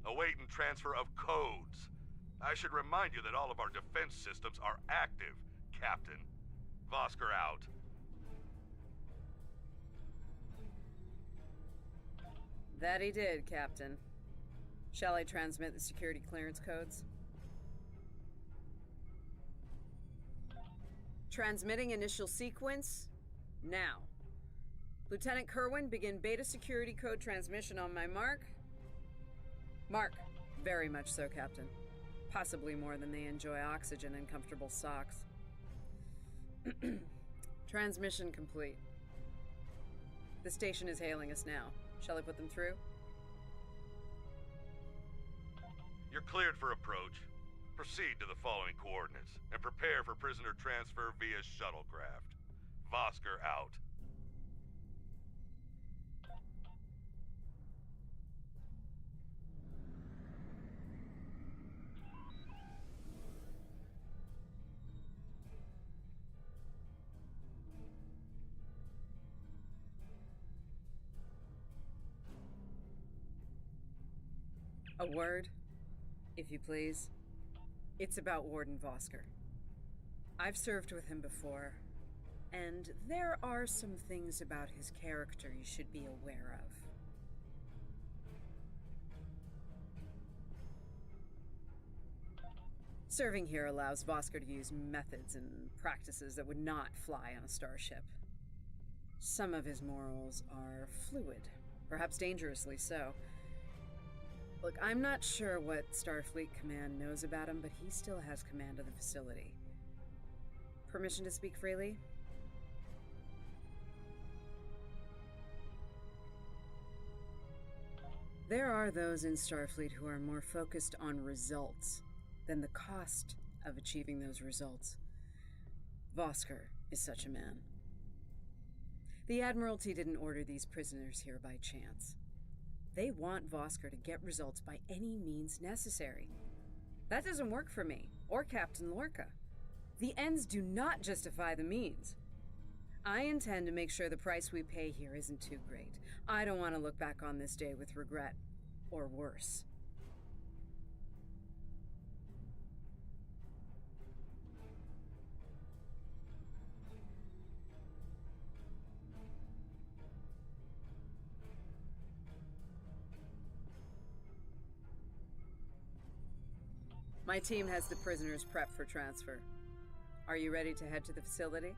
Awaiting transfer of codes. I should remind you that all of our defense systems are active, Captain. Vosker out. That he did, Captain. Shall I transmit the security clearance codes? Transmitting initial sequence, now. Lieutenant Kerwin, begin beta security code transmission on my mark. Mark. Very much so, Captain. Possibly more than they enjoy oxygen and comfortable socks. Transmission complete. The station is hailing us now. Shall I put them through? You're cleared for approach. Proceed to the following coordinates, and prepare for prisoner transfer via shuttlecraft. Vosker out. A word, if you please. It's about Warden Vosker. I've served with him before, and there are some things about his character you should be aware of. Serving here allows Vosker to use methods and practices that would not fly on a starship. Some of his morals are fluid, perhaps dangerously so. Look, I'm not sure what Starfleet Command knows about him, but he still has command of the facility. Permission to speak freely? There are those in Starfleet who are more focused on results than the cost of achieving those results. Vosker is such a man. The Admiralty didn't order these prisoners here by chance. They want Vosker to get results by any means necessary. That doesn't work for me, or Captain Lorca. The ends do not justify the means. I intend to make sure the price we pay here isn't too great. I don't want to look back on this day with regret, or worse. My team has the prisoners prepped for transfer. Are you ready to head to the facility?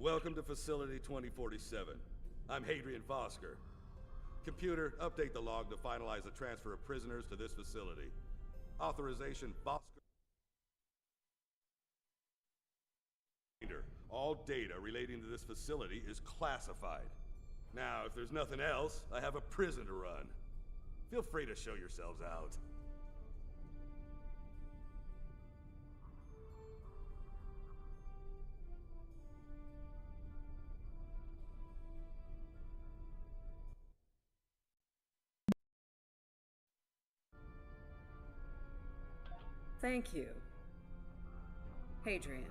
Welcome to Facility 2047. I'm Hadrian Vosker. Computer, update the log to finalize the transfer of prisoners to this facility. Authorization Vosker. All data relating to this facility is classified. Now, if there's nothing else, I have a prison to run. Feel free to show yourselves out. Thank you, Hadrian.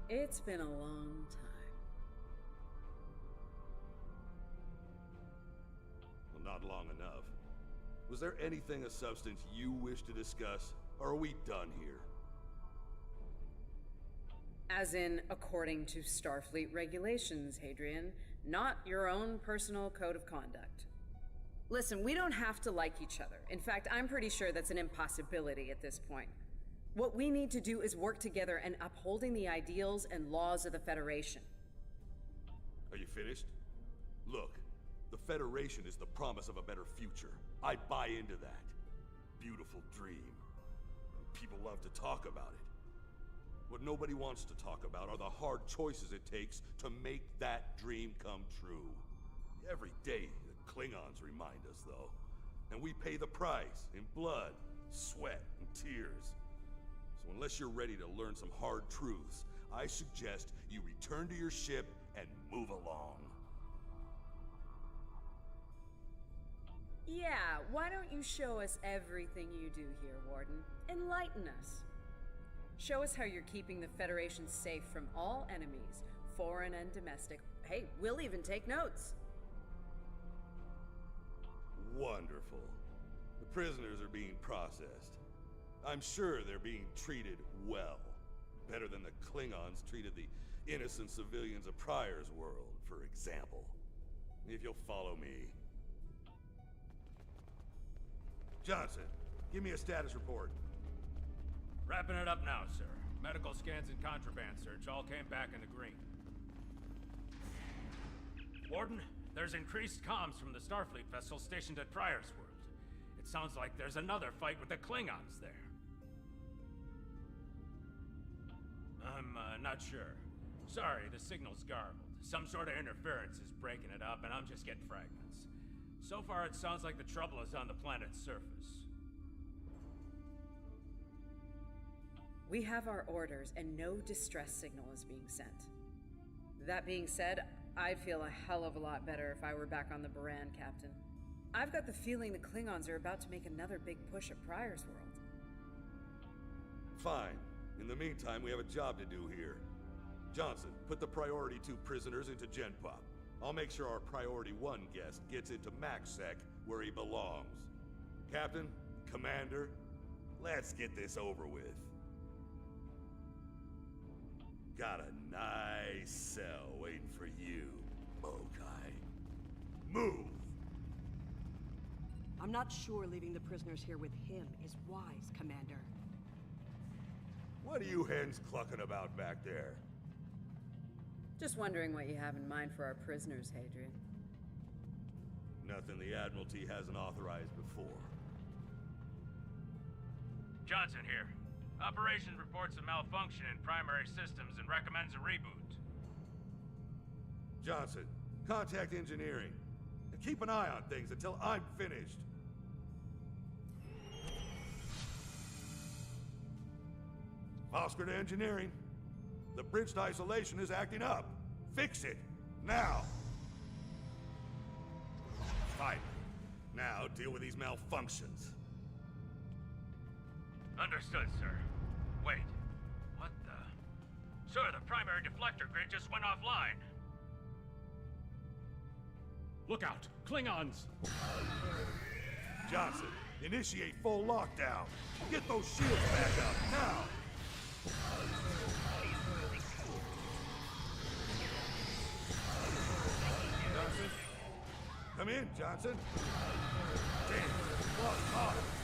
It's been a long time. Well, not long enough. Was there anything of substance you wish to discuss, or are we done here? As in, according to Starfleet regulations, Hadrian, not your own personal code of conduct. Listen, we don't have to like each other. In fact, I'm pretty sure that's an impossibility at this point. What we need to do is work together in upholding the ideals and laws of the Federation. Are you finished? Look, the Federation is the promise of a better future. I buy into that. Beautiful dream. People love to talk about it. What nobody wants to talk about are the hard choices it takes to make that dream come true. Every day, the Klingons remind us, though. And we pay the price in blood, sweat, and tears. So unless you're ready to learn some hard truths, I suggest you return to your ship and move along. Yeah, why don't you show us everything you do here, Warden? Enlighten us. Show us how you're keeping the Federation safe from all enemies, foreign and domestic. Hey, we'll even take notes. Wonderful. prisoners are being processed. I'm sure they're being treated well. Better than the Klingons treated the innocent civilians of Pryor's world, for example. If you'll follow me. Johnson, give me a status report. Wrapping it up now, sir. Medical scans and contraband search all came back in the green. Warden, there's increased comms from the Starfleet vessel stationed at Pryor's world. It sounds like there's another fight with the Klingons there. I'm not sure. Sorry, the signal's garbled. Some sort of interference is breaking it up, and I'm just getting fragments. So far, it sounds like the trouble is on the planet's surface. We have our orders, and no distress signal is being sent. That being said, I'd feel a hell of a lot better if I were back on the Baran, Captain. I've got the feeling the Klingons are about to make another big push at Pryor's world. Fine. In the meantime, we have a job to do here. Johnson, put the Priority 2 prisoners into GenPop. I'll make sure our Priority 1 guest gets into MaxSec where he belongs. Captain, Commander, let's get this over with. Got a nice cell waiting for you, Mokai. Move! I'm not sure leaving the prisoners here with him is wise, Commander. What are you hens clucking about back there? Just wondering what you have in mind for our prisoners, Hadrian. Nothing the Admiralty hasn't authorized before. Johnson here. Operation reports a malfunction in primary systems and recommends a reboot. Johnson, contact engineering. And keep an eye on things until I'm finished. Oscar to engineering. The bridge to isolation is acting up. Fix it. Now. Fine. Now deal with these malfunctions. Understood, sir. Wait. What the... Sir, the primary deflector grid just went offline. Look out! Klingons! Johnson, initiate full lockdown. Get those shields back up, now! Johnson? Come in, Johnson. Damn, lost off.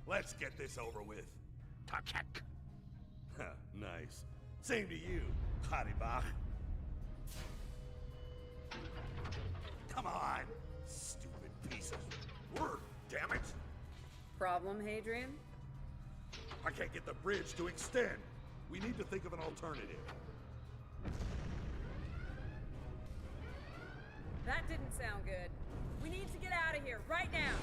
Let's get this over with. Takek. Nice. Same to you, Haribach. Come on, stupid piece of work, damn it! Problem, Hadrian? I can't get the bridge to extend. We need to think of an alternative. That didn't sound good. We need to get out of here, right now!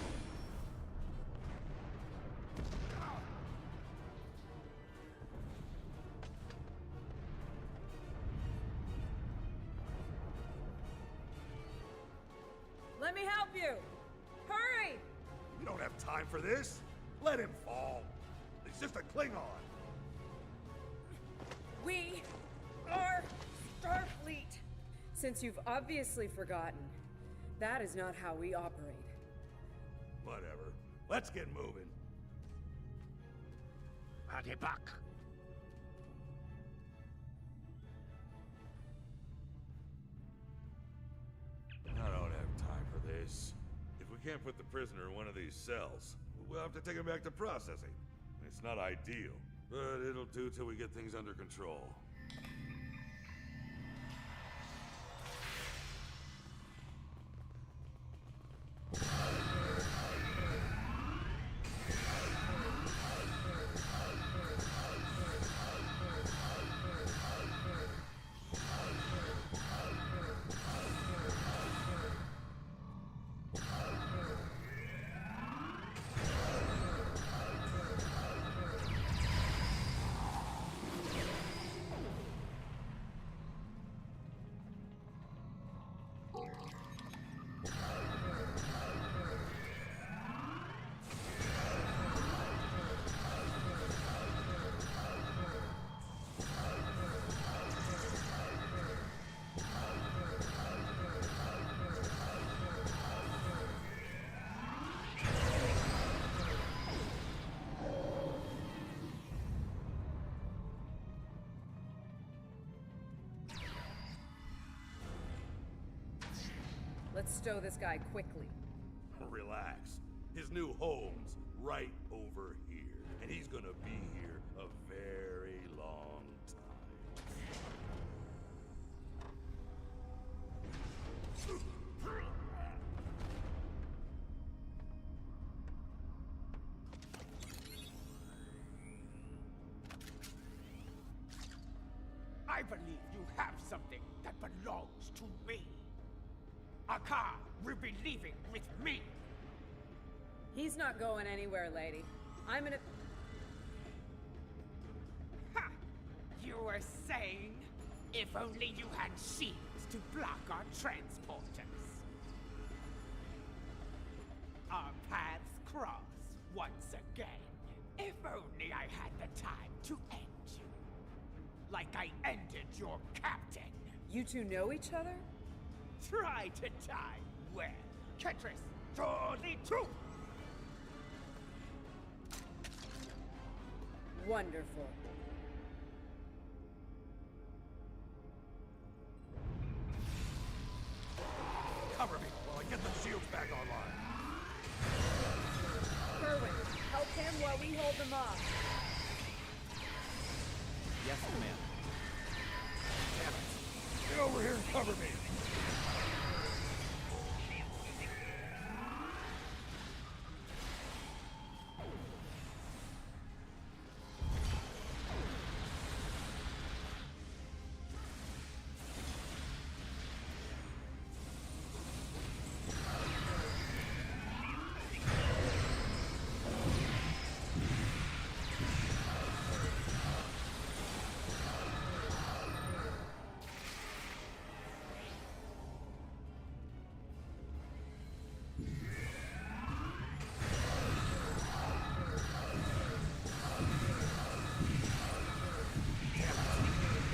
Let me help you! Hurry! We don't have time for this. Let him fall. He's just a Klingon. We are Starfleet. Since you've obviously forgotten, that is not how we operate. Whatever. Let's get moving. Haribach. I don't have time for this. If we can't put the prisoner in one of these cells, we'll have to take him back to processing. It's not ideal, but it'll do till we get things under control. Let's stow this guy quickly. Relax. His new home's right over here. And he's gonna be here a very long time. I believe you have something that belongs to me. Akar will be leaving with me. He's not going anywhere, lady. I'm gonna... Ha! You were saying, if only you had shields to block our transporters. Our paths cross once again. If only I had the time to end you. Like I ended your captain. You two know each other? Try to die well. Ketris, draw the truth! Wonderful. Cover me while I get the shields back online. Kerwin, help him while we hold them off. Yes, Commander. Damn it. Get over here and cover me.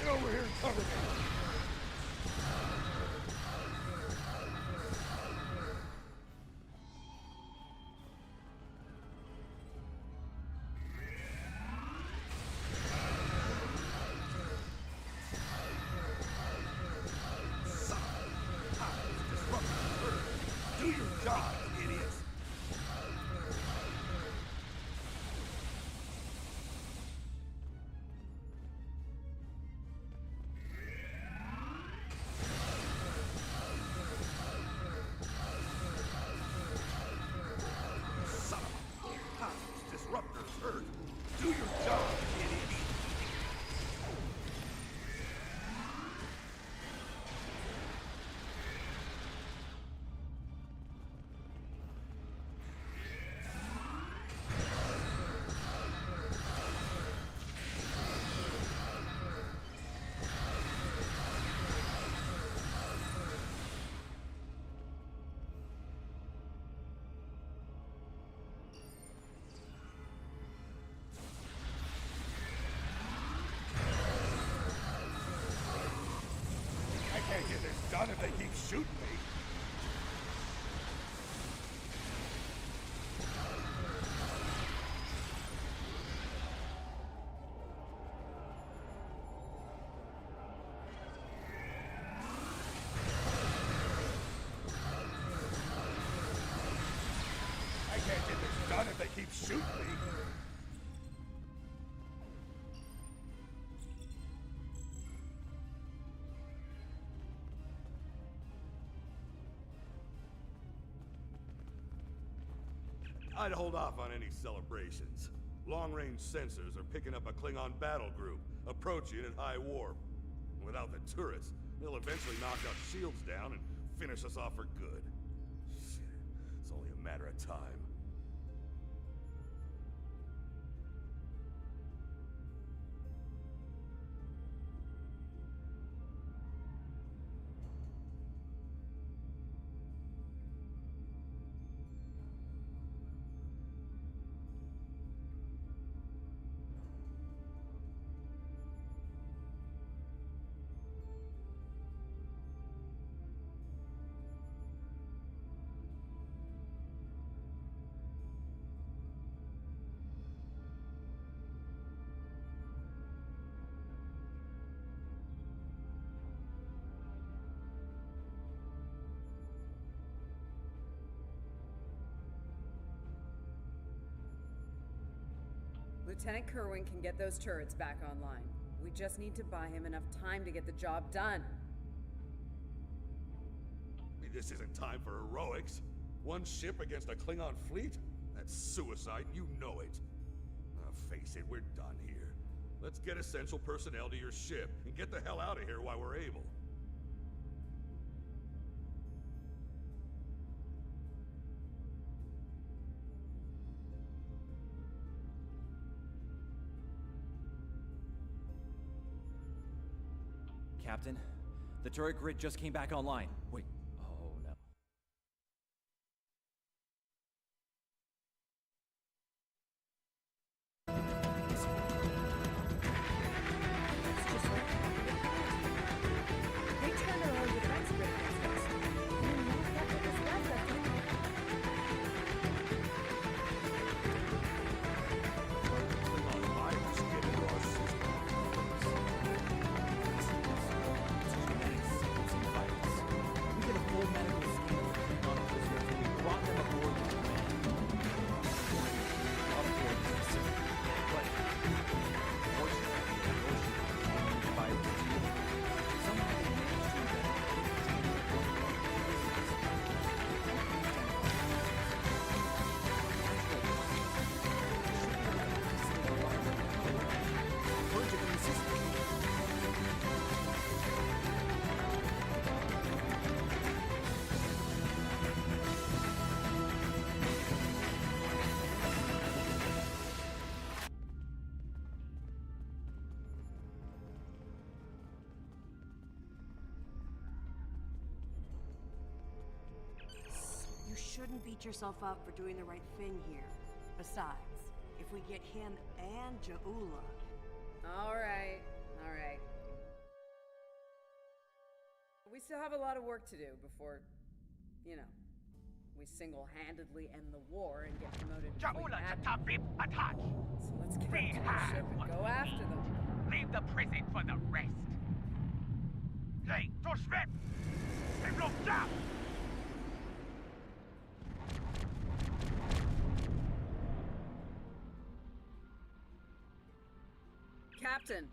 Over here and cover me. Do your job, idiots. Disruptors hurt. Do your job, idiot. I can't get this done if they keep shooting me. I can't get this done if they keep shooting me. I'd hold off on any celebrations. Long-range sensors are picking up a Klingon battle group, approaching at high warp. Without the turrets, they'll eventually knock our shields down and finish us off for good. Shit, it's only a matter of time. Lieutenant Kerwin can get those turrets back online. We just need to buy him enough time to get the job done. I mean, this isn't time for heroics. One ship against a Klingon fleet? That's suicide, you know it. Face it, we're done here. Let's get essential personnel to your ship and get the hell out of here while we're able. Captain, the turret grid just came back online. Wait. Oh no. They turned our own defense grid against us. And then knocked out what was left of them. We did a full medical scan of the Klingon prisoners and we brought them aboard the command. Aboard the facility. But fortunately, the ocean was by the field. Somehow they managed to You shouldn't beat yourself up for doing the right thing here. Besides, if we get him and Ja'ula... Alright. We still have a lot of work to do before, you know, we single-handedly end the war and get promoted to Ja'ula fleet Chatavip attach! So let's get up to the ship and go after them. Leave the prison for the rest. Late to Schmidt! They will down! Captain,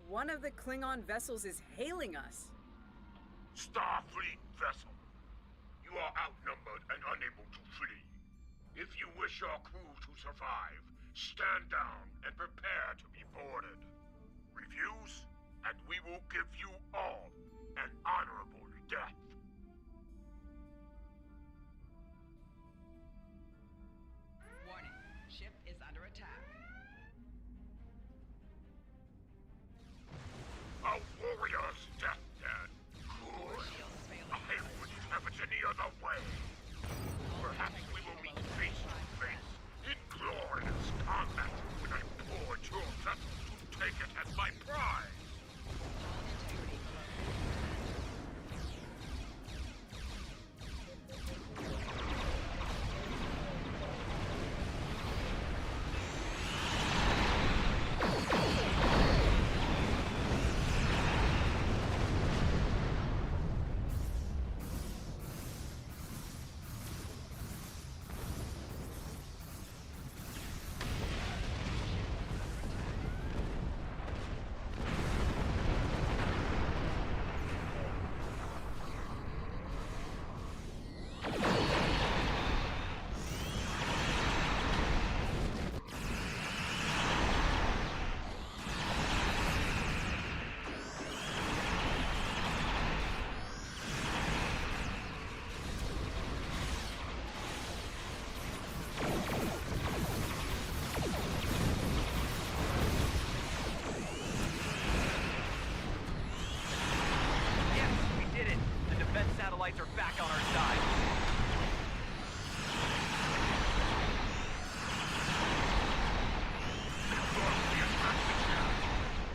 one of the Klingon vessels is hailing us. Starfleet vessel. You are outnumbered and unable to flee. If you wish your crew to survive, stand down and prepare to be boarded. Refuse, and we will give you all an honorable death. Warning, ship is under attack. A warrior's death, then. Good. I wouldn't have it any other way. Perhaps we will meet face to face in glorious combat when I board your vessel to take it as my prize. Satellites are back on our side.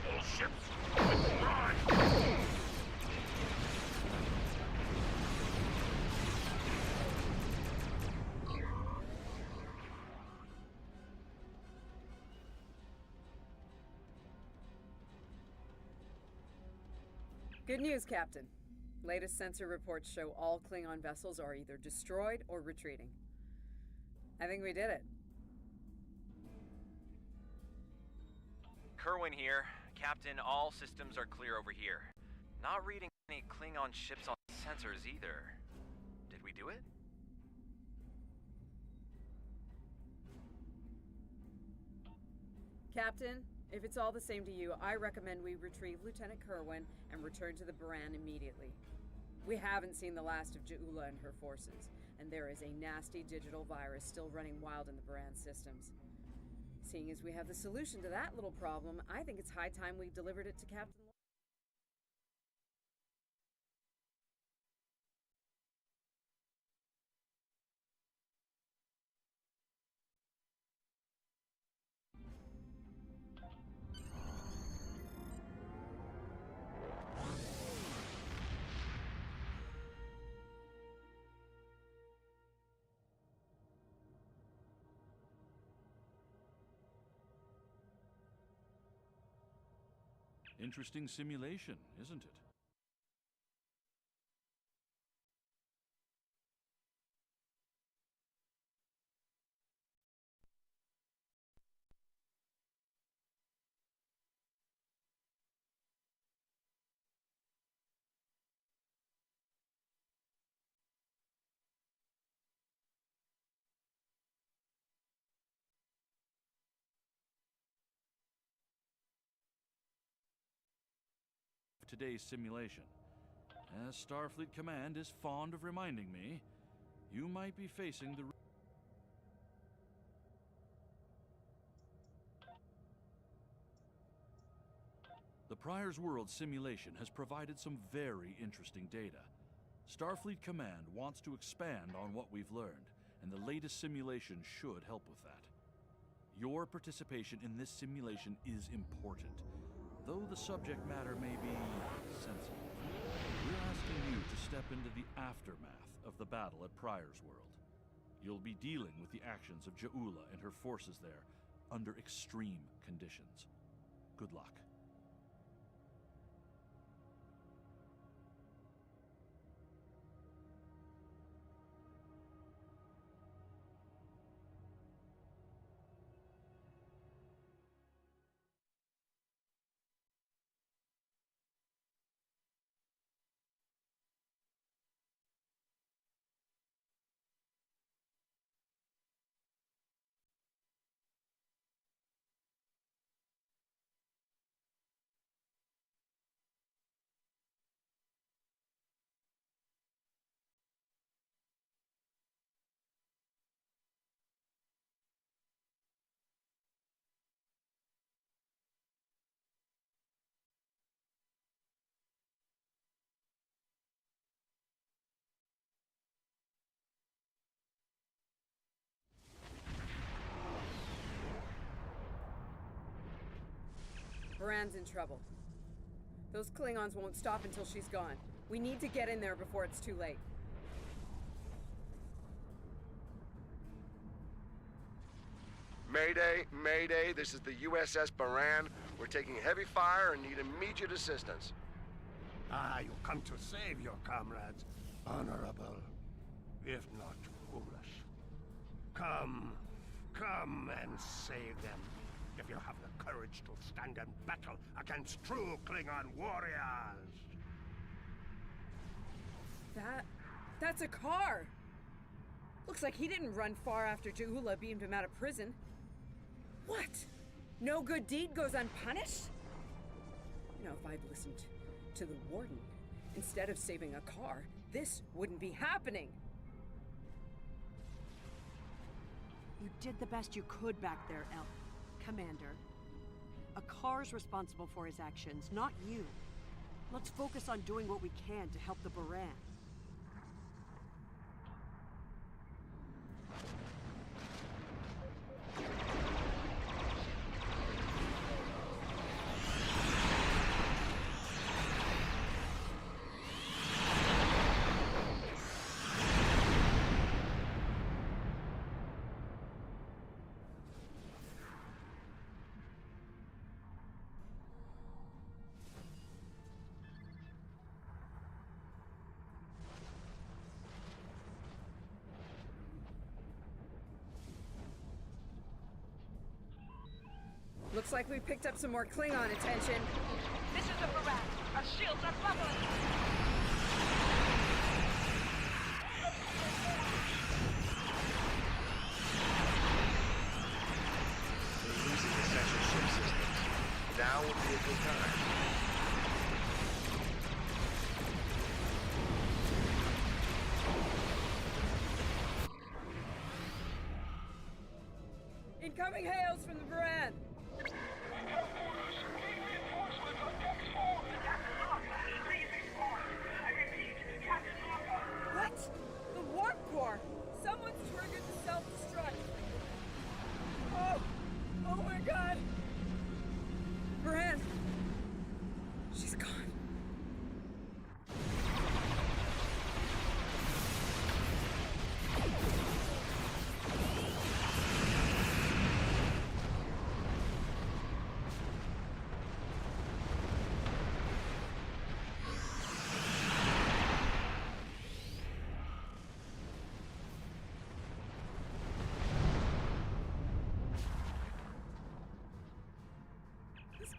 All ships, run! Good news, Captain. Latest sensor reports show all Klingon vessels are either destroyed or retreating. I think we did it. Kerwin here. Captain, all systems are clear over here. Not reading any Klingon ships on sensors either. Did we do it? Captain, if it's all the same to you, I recommend we retrieve Lieutenant Kerwin and return to the Baran immediately. We haven't seen the last of Ja'ula and her forces, and there is a nasty digital virus still running wild in the Baran systems. Seeing as we have the solution to that little problem, I think it's high time we delivered it to Captain. Interesting simulation, isn't it? Today's simulation. As Starfleet Command is fond of reminding me, you might be facing the... The Pryor's World simulation has provided some very interesting data. Starfleet Command wants to expand on what we've learned, and the latest simulation should help with that. Your participation in this simulation is important. Though the subject matter may be sensitive, we're asking you to step into the aftermath of the battle at Pryor's World. You'll be dealing with the actions of Ja'ula and her forces there under extreme conditions. Good luck. Baran's in trouble. Those Klingons won't stop until she's gone. We need to get in there before it's too late. Mayday, Mayday, this is the USS Baran. We're taking heavy fire and need immediate assistance. You come to save your comrades, honorable, if not foolish. Come and save them, if you have the courage to stand in battle against true Klingon warriors. That's a car! Looks like he didn't run far after Ja'ula beamed him out of prison. What? No good deed goes unpunished? You know, if I'd listened to the Warden instead of saving a car, this wouldn't be happening. You did the best you could back there, Commander. A car's responsible for his actions, not you. Let's focus on doing what we can to help the Baran. Looks like we picked up some more Klingon attention. This is the Baran. Our shields are bubbling. We're losing essential ship systems. Now would be a good time. Incoming hails from the Baran. What? The warp core! Someone's triggered the self-destruct. Oh my god! Baran! She's gone.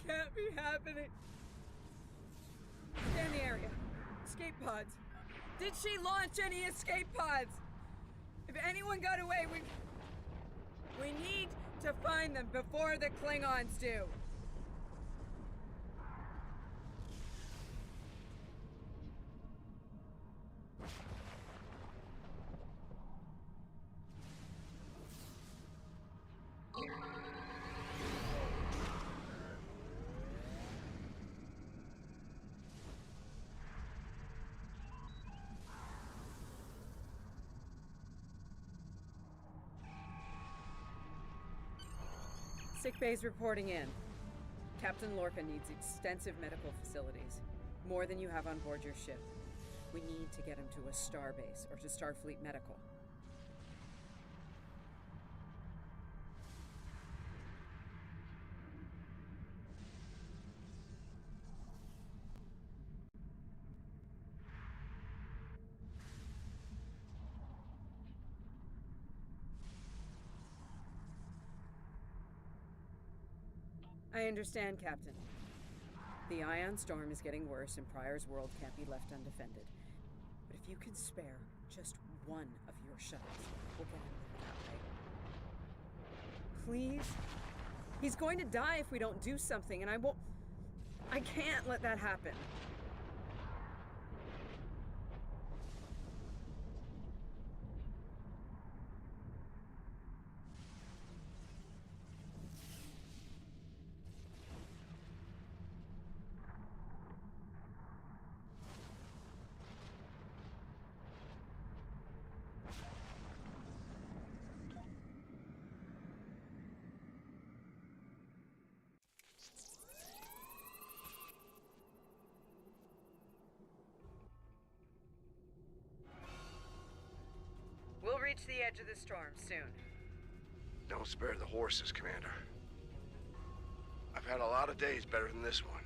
Can't be happening. Scan the area. Escape pods. Did she launch any escape pods? If anyone got away, we need to find them before the Klingons do. Sick bay's reporting in. Captain Lorca needs extensive medical facilities. More than you have on board your ship. We need to get him to a starbase or to Starfleet Medical. I understand, Captain. The ion storm is getting worse and Pryor's world can't be left undefended. But if you can spare just one of your shuttles, we'll get him there that way. Please? He's going to die if we don't do something, and I can't let that happen. We'll reach the edge of the storm soon. Don't spare the horses, Commander. I've had a lot of days better than this one.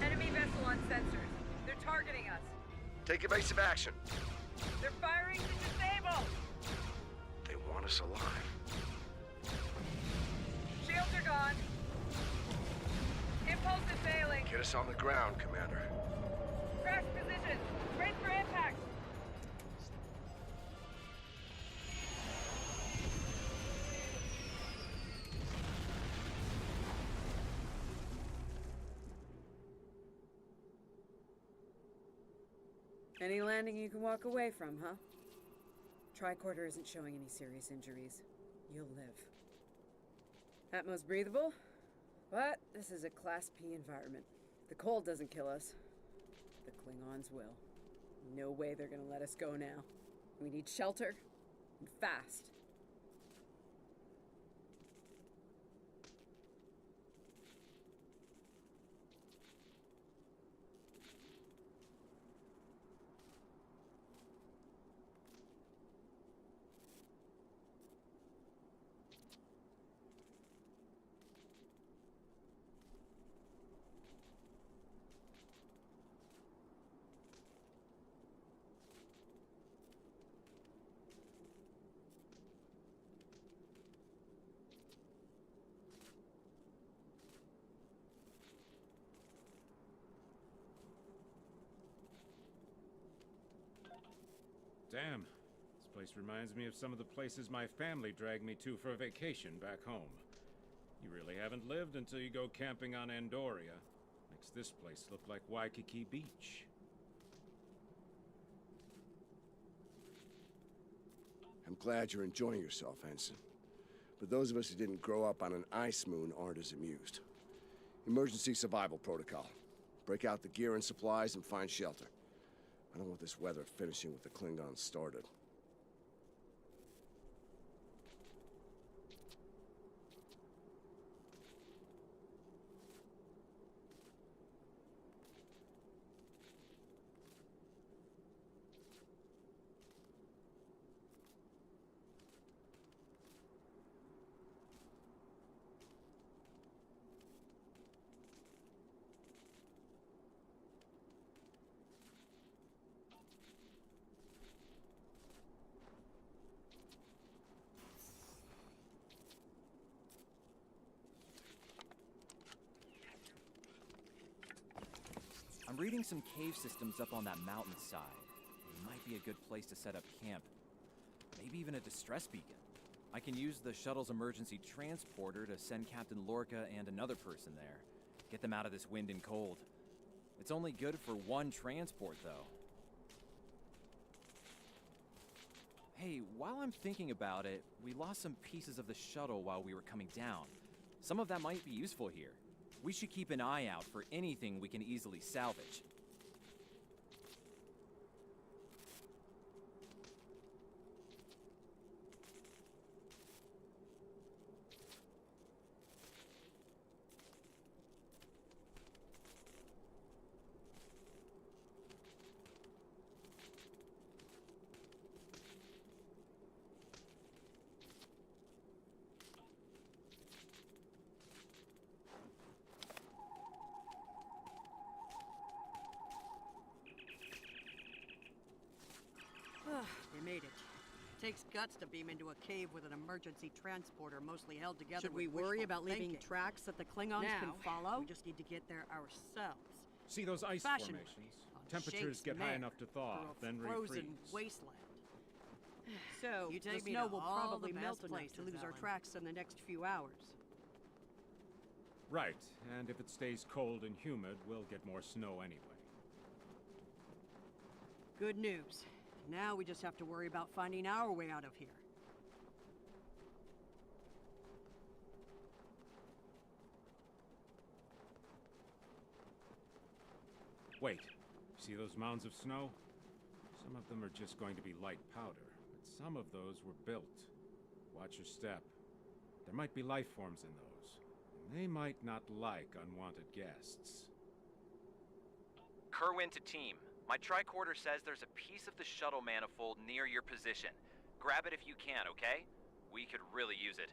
Enemy vessel on sensors. They're targeting us. Take evasive action. They're firing to disable! They want us alive. Shields are gone. Impulse is failing. Get us on the ground, Commander. Crash position. Brace for impact. Any landing you can walk away from, huh? Tricorder isn't showing any serious injuries. You'll live. Atmos breathable, but this is a Class P environment. The cold doesn't kill us. The Klingons will. No way they're gonna let us go now. We need shelter, and fast. Damn. This place reminds me of some of the places my family dragged me to for a vacation back home. You really haven't lived until you go camping on Andoria. Makes this place look like Waikiki Beach. I'm glad you're enjoying yourself, Ensign. But those of us who didn't grow up on an ice moon aren't as amused. Emergency survival protocol. Break out the gear and supplies and find shelter. I don't want this weather finishing with the Klingons started. I'm reading some cave systems up on that mountainside. It might be a good place to set up camp. Maybe even a distress beacon. I can use the shuttle's emergency transporter to send Captain Lorca and another person there. Get them out of this wind and cold. It's only good for one transport, though. Hey, while I'm thinking about it, we lost some pieces of the shuttle while we were coming down. Some of that might be useful here. We should keep an eye out for anything we can easily salvage. They made it. Takes guts to beam into a cave with an emergency transporter mostly held together. Should we worry about leaving tracks that the Klingons can follow? We just need to get there ourselves. See those ice formations? Temperatures get high enough to thaw, then frozen refreeze. Wasteland. So, the snow will probably melt enough to lose our tracks in the next few hours. Right, and if it stays cold and humid, we'll get more snow anyway. Good news. Now we just have to worry about finding our way out of here. Wait, see those mounds of snow? Some of them are just going to be light powder, but some of those were built. Watch your step. There might be life forms in those, and they might not like unwanted guests. Kerwin to team. My tricorder says there's a piece of the shuttle manifold near your position. Grab it if you can, okay? We could really use it.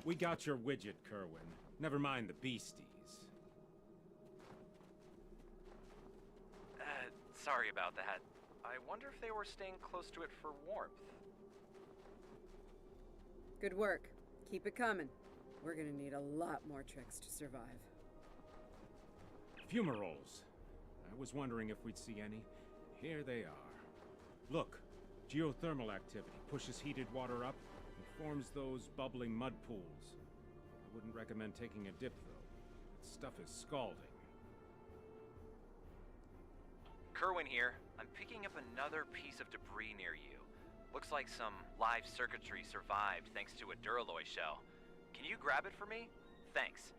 We got your widget, Kerwin. Never mind the beasties. Sorry about that. I wonder if they were staying close to it for warmth. Good work. Keep it coming. We're gonna need a lot more tricks to survive. Fumaroles. I was wondering if we'd see any. Here they are. Look, geothermal activity pushes heated water up and forms those bubbling mud pools. I wouldn't recommend taking a dip, though. That stuff is scalding. Kerwin here. I'm picking up another piece of debris near you. Looks like some live circuitry survived thanks to a Duralloy shell. Can you grab it for me? Thanks.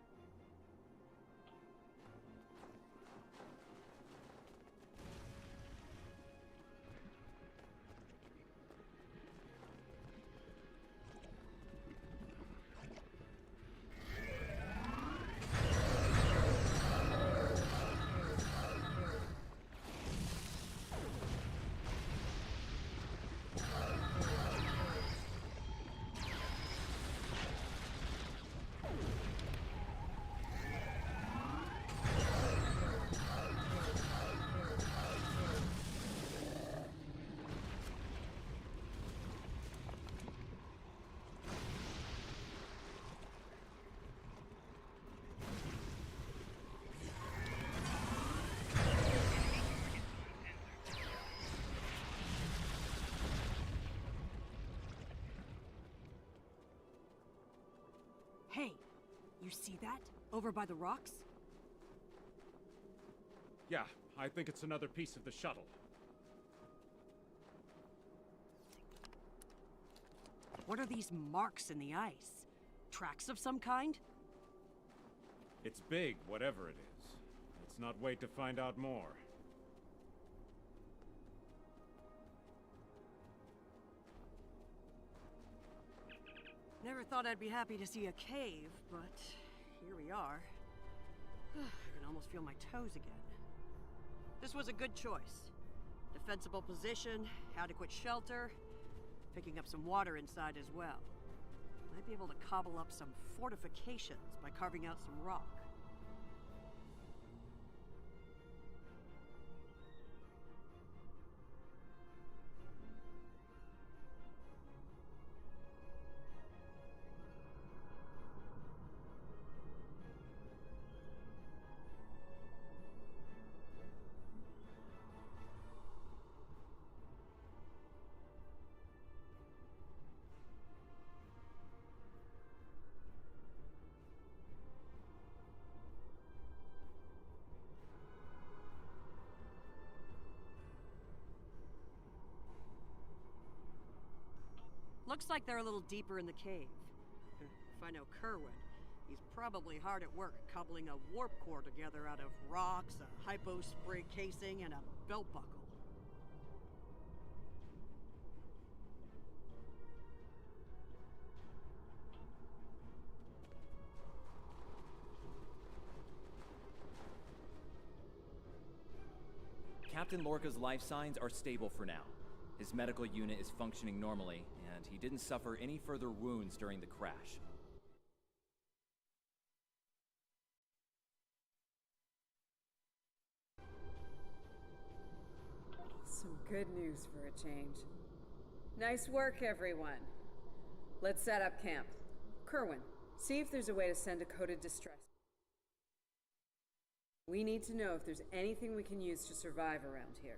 Hey, you see that? Over by the rocks? Yeah, I think it's another piece of the shuttle. What are these marks in the ice? Tracks of some kind? It's big, whatever it is. Let's not wait to find out more. Never thought I'd be happy to see a cave, but here we are. I can almost feel my toes again. This was a good choice. Defensible position, adequate shelter, picking up some water inside as well. Might be able to cobble up some fortifications by carving out some rock. Looks like they're a little deeper in the cave. If I know Kerwin, he's probably hard at work cobbling a warp core together out of rocks, a hypospray casing, and a belt buckle. Captain Lorca's life signs are stable for now. His medical unit is functioning normally, and he didn't suffer any further wounds during the crash. Some good news for a change. Nice work, everyone. Let's set up camp. Kerwin, see if there's a way to send a coded distress. We need to know if there's anything we can use to survive around here.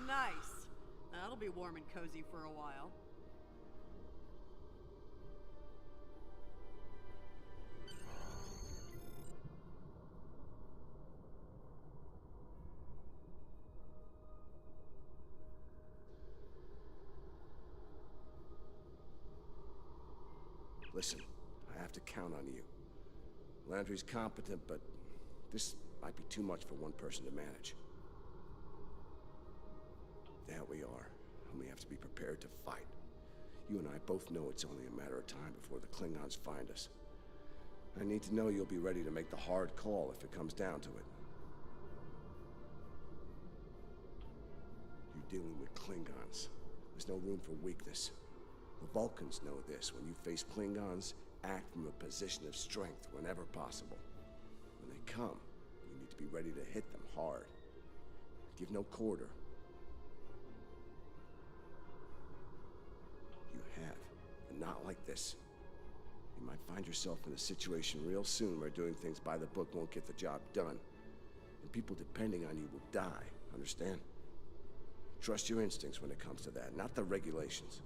Nice. That'll be warm and cozy for a while. Listen, I have to count on you. Landry's competent, but this might be too much for one person to manage. Yeah, we are, and we have to be prepared to fight. You and I both know it's only a matter of time before the Klingons find us. I need to know you'll be ready to make the hard call if it comes down to it. You're dealing with Klingons. There's no room for weakness. The Vulcans know this. When you face Klingons, act from a position of strength whenever possible. When they come, you need to be ready to hit them hard. Give no quarter. You have, and not like this. You might find yourself in a situation real soon where doing things by the book won't get the job done. And people depending on you will die, understand? Trust your instincts when it comes to that, not the regulations.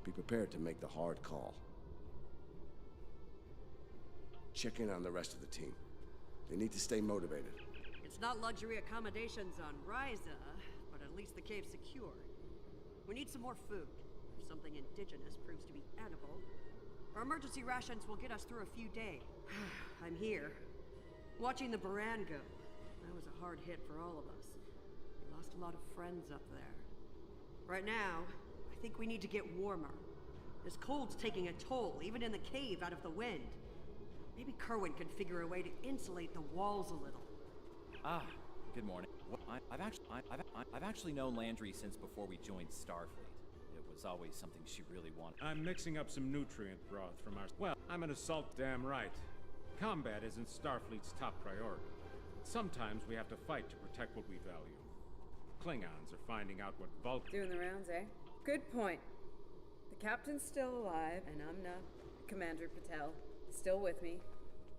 Be prepared to make the hard call. Check in on the rest of the team. They need to stay motivated. It's not luxury accommodations on Ryza, but at least the cave's secure. We need some more food. If something indigenous proves to be edible, our emergency rations will get us through a few days. I'm here, watching the Baran go. That was a hard hit for all of us. We lost a lot of friends up there. Right now, I think we need to get warmer. This cold's taking a toll, even in the cave out of the wind. Maybe Kerwin can figure a way to insulate the walls a little. Ah, good morning. I've actually known Landry since before we joined Starfleet. It was always something she really wanted. I'm mixing up some nutrient broth from our... Well, I'm an assault, damn right. Combat isn't Starfleet's top priority. Sometimes we have to fight to protect what we value. Klingons are finding out what Vulcan... Doing the rounds, eh? Good point. The captain's still alive, and I'm not. Commander Patel. Still with me.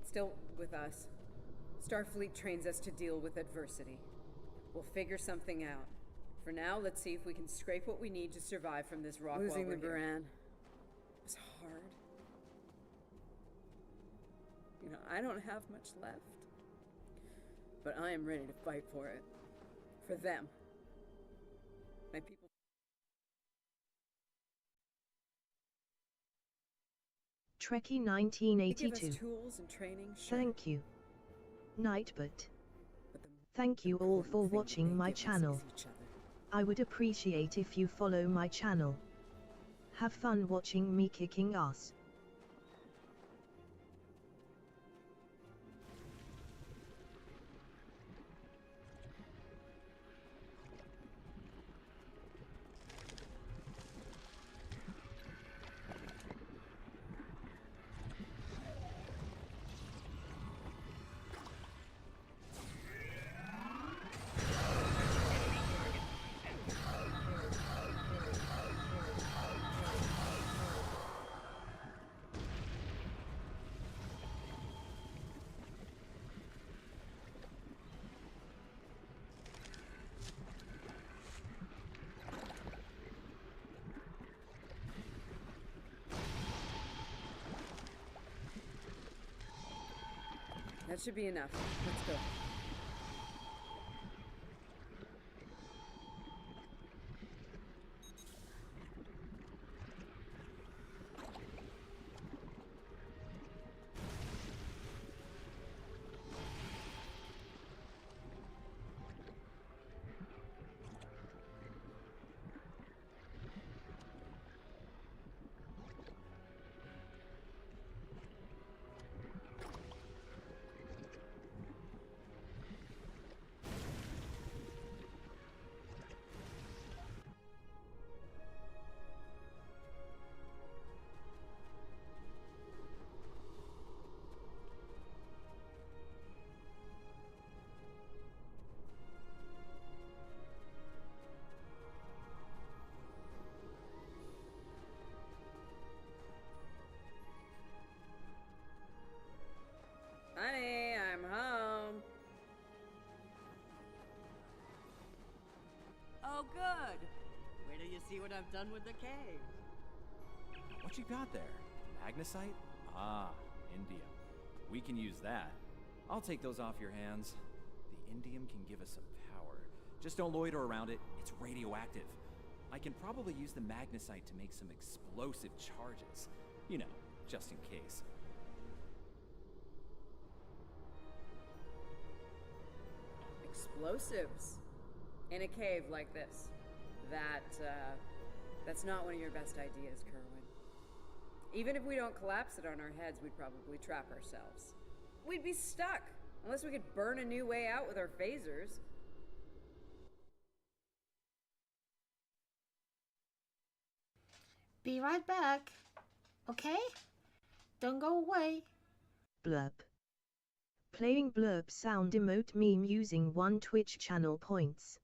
Still with us. Starfleet trains us to deal with adversity. We'll figure something out. For now, let's see if we can scrape what we need to survive from this rock. Losing the Baran was hard. You know, I don't have much left. But I am ready to fight for it. For them. My people. Trekkie 1982. They give us tools and training, sure. Thank you. Nightbot. Thank you all for watching my channel. I would appreciate if you follow my channel. Have fun watching me kicking ass. That should be enough. Let's go. Honey, I'm home. Oh, good. Wait till you see what I've done with the cave. What you got there? Magnesite? Ah, indium. We can use that. I'll take those off your hands. The indium can give us some power. Just don't loiter around it. It's radioactive. I can probably use the magnesite to make some explosive charges. You know, just in case. Explosives? In a cave like this? That's not one of your best ideas, Kerwin. Even if we don't collapse it on our heads, we'd probably trap ourselves. We'd be stuck, unless we could burn a new way out with our phasers. Be right back. Okay? Don't go away. Blurb. Playing blurb sound emote meme using 1 Twitch channel points.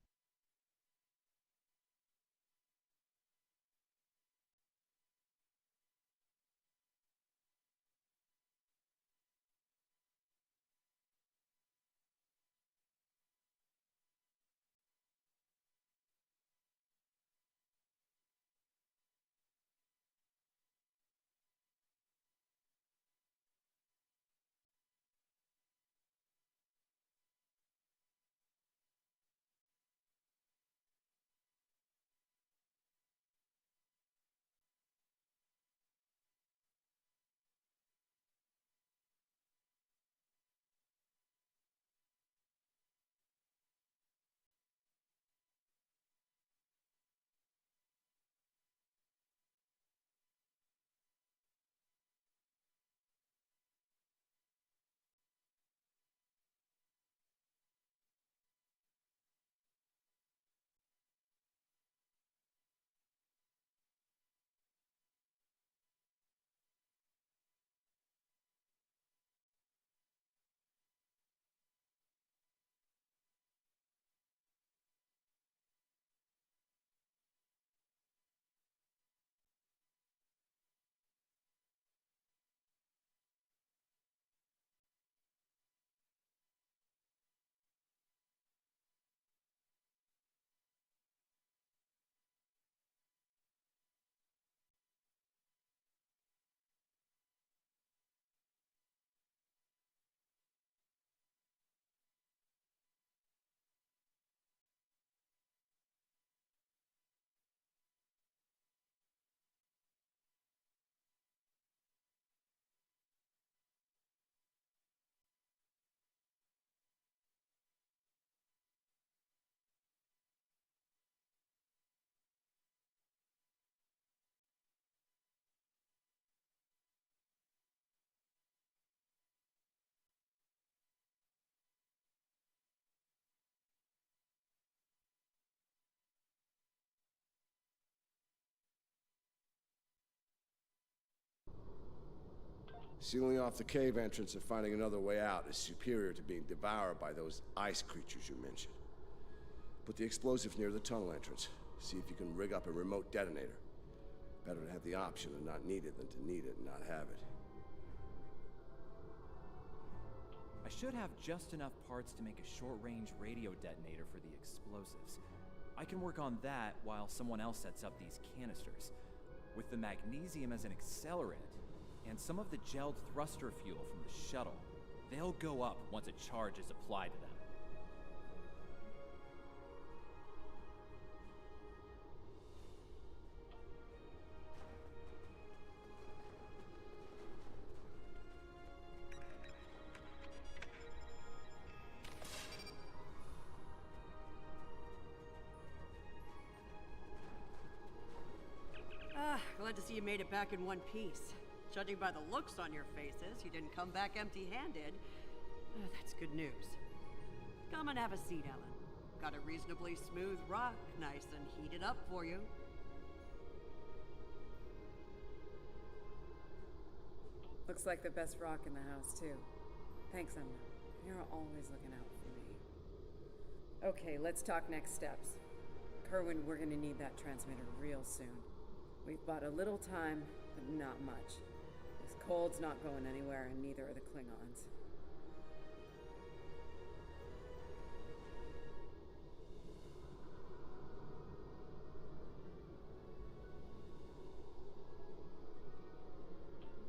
Sealing off the cave entrance and finding another way out is superior to being devoured by those ice creatures you mentioned. Put the explosive near the tunnel entrance. See if you can rig up a remote detonator. Better to have the option and not need it than to need it and not have it. I should have just enough parts to make a short-range radio detonator for the explosives. I can work on that while someone else sets up these canisters. With the magnesium as an accelerant, and some of the gelled thruster fuel from the shuttle, they'll go up once a charge is applied to them. Glad to see you made it back in one piece. Judging by the looks on your faces, you didn't come back empty-handed. That's good news. Come and have a seat, Ellen. Got a reasonably smooth rock, nice and heated up for you. Looks like the best rock in the house, too. Thanks, Emma. You're always looking out for me. Okay, let's talk next steps. Kerwin, we're gonna need that transmitter real soon. We've bought a little time, but not much. This cold's not going anywhere, and neither are the Klingons.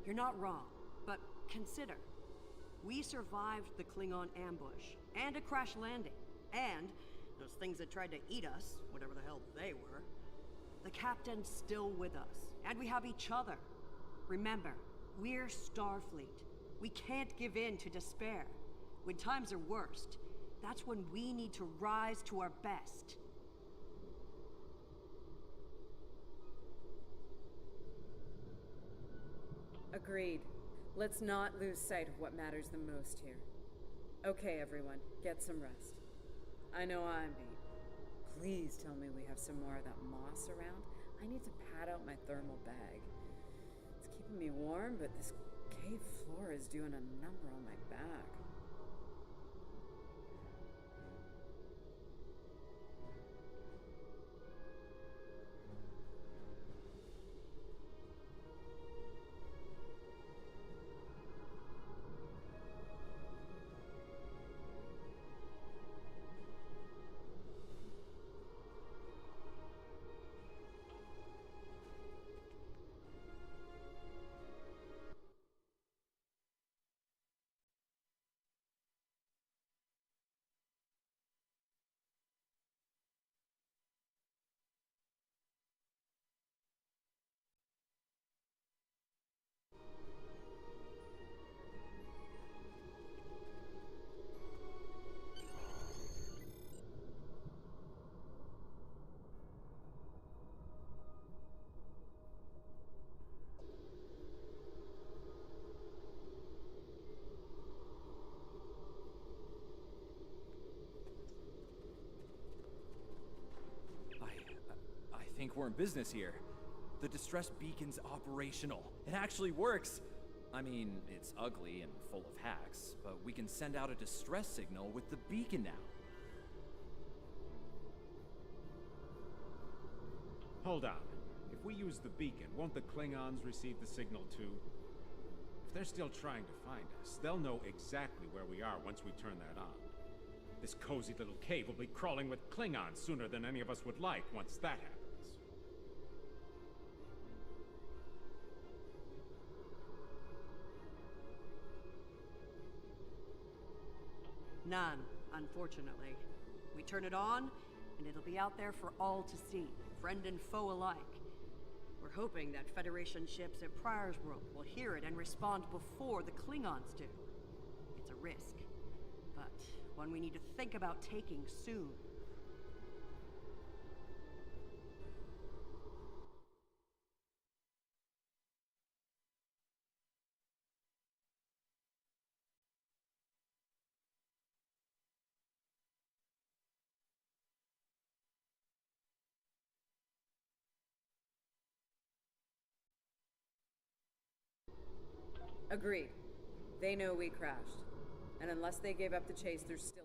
You're not wrong, but consider. We survived the Klingon ambush, and a crash landing, and those things that tried to eat us, whatever the hell they were. The captain's still with us, and we have each other. Remember, we're Starfleet. We can't give in to despair. When times are worst, that's when we need to rise to our best. Agreed. Let's not lose sight of what matters the most here. Okay, everyone, get some rest. I know I'm beat. Please tell me we have some more of that moss around. I need to pad out my thermal bag. It's keeping me warm, but this cave floor is doing a number on my back. I think we're in business here. The distress beacon's operational. It actually works. I mean, it's ugly and full of hacks, but we can send out a distress signal with the beacon now. Hold on. If we use the beacon, won't the Klingons receive the signal too? If they're still trying to find us, they'll know exactly where we are once we turn that on. This cozy little cave will be crawling with Klingons sooner than any of us would like once that happens. None, unfortunately. We turn it on, and it'll be out there for all to see, friend and foe alike. We're hoping that Federation ships at Pryor's World will hear it and respond before the Klingons do. It's a risk, but one we need to think about taking soon. Agreed. They know we crashed. And unless they gave up the chase, there's still...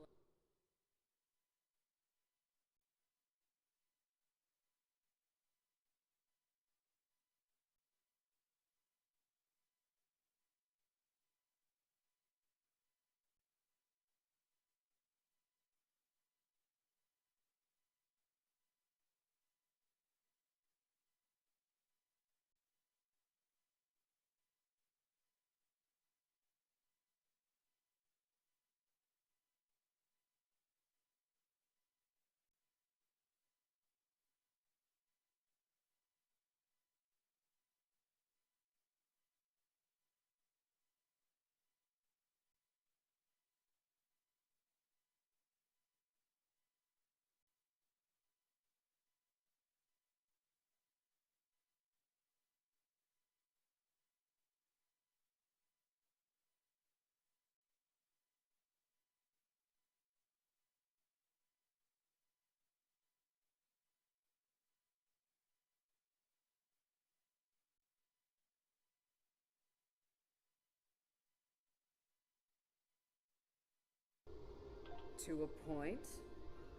To a point.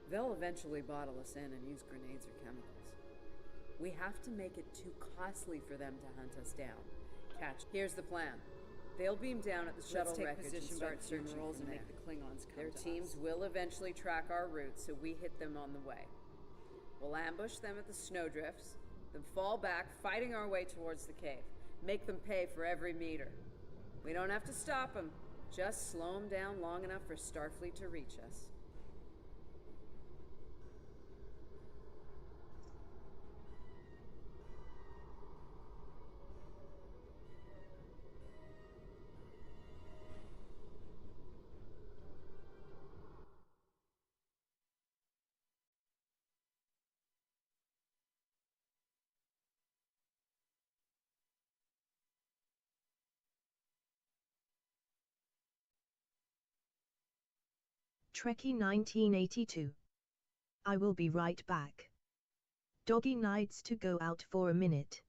They'll eventually bottle us in and use grenades or chemicals. We have to make it too costly for them to hunt us down. Here's the plan. They'll beam down at the shuttle wreckage and start searching rolls and make the Klingons come. Their teams will eventually track our route, so we hit them on the way. We'll ambush them at the snowdrifts, then fall back, fighting our way towards the cave. Make them pay for every meter. We don't have to stop them. Just slow them down long enough for Starfleet to reach us. Trekkie 1982. I will be right back. Doggy needs to go out for a minute.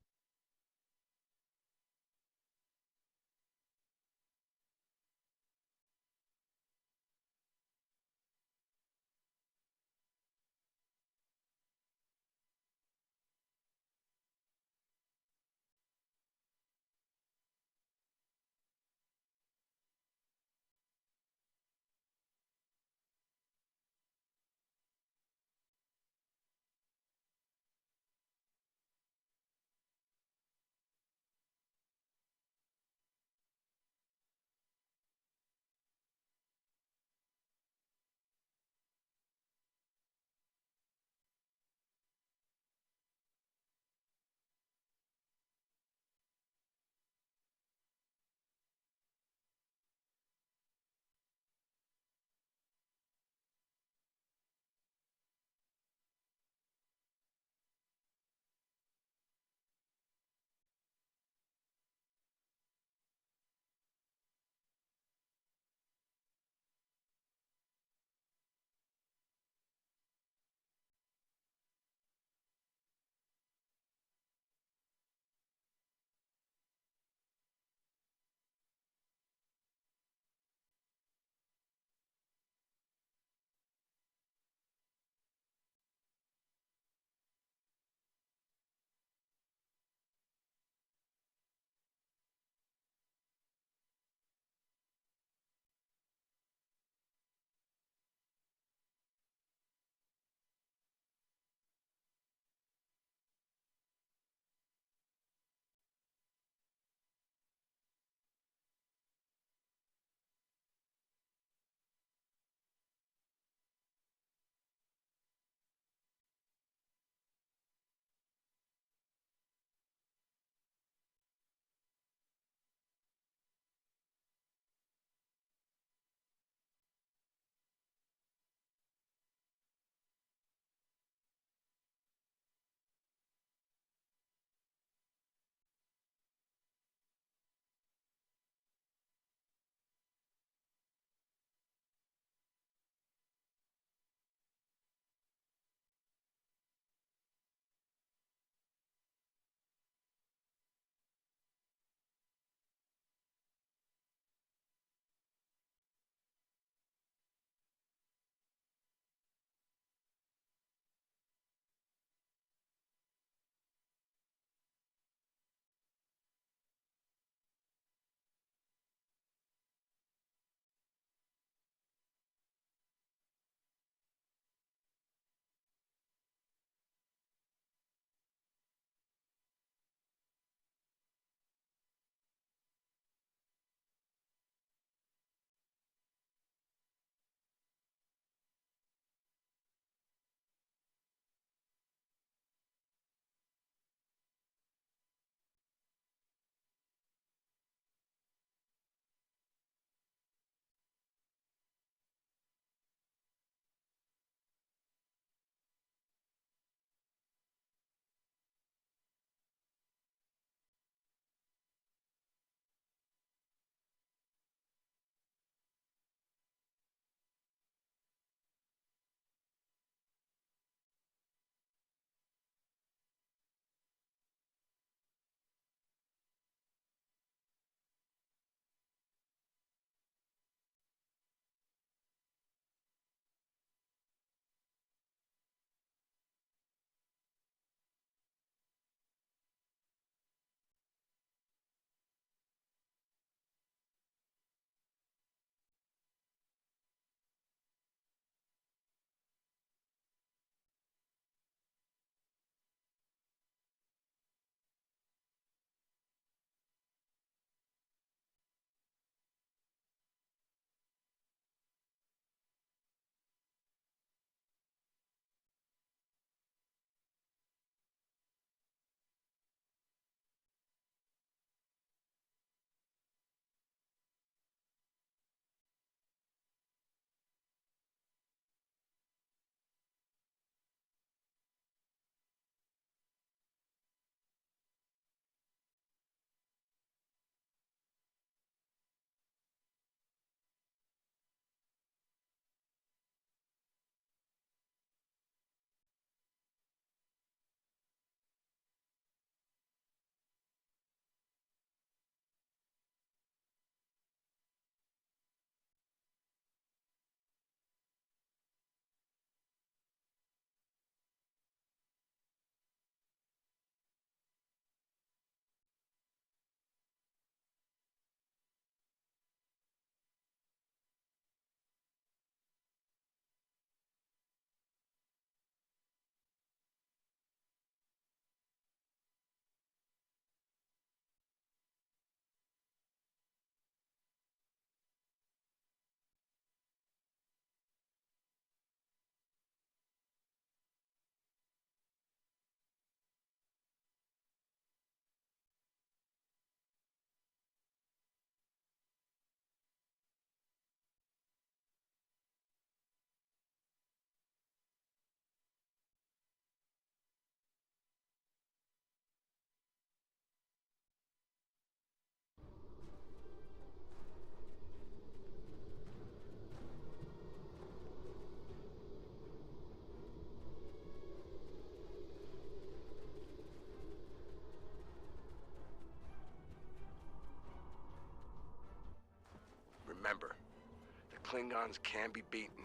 Klingons can be beaten.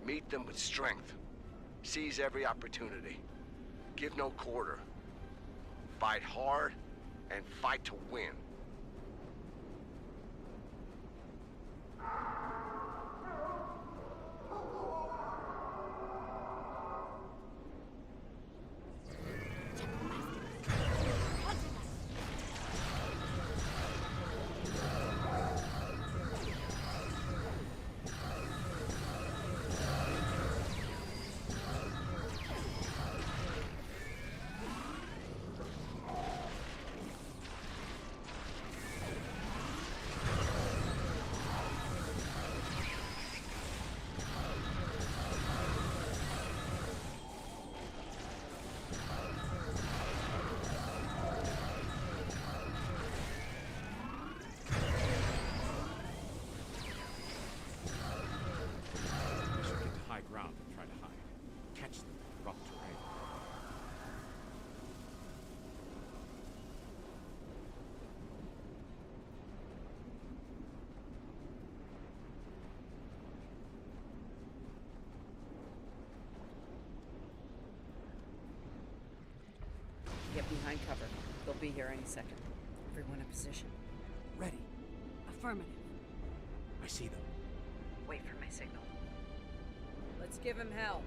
Meet them with strength. Seize every opportunity. Give no quarter. Fight hard, and fight to win. Ground and try to hide. Catch them in rough terrain. Get behind cover. They'll be here any second. Everyone in position. Ready. Affirmative. I see them. Wait for my signal. Let's give him hell.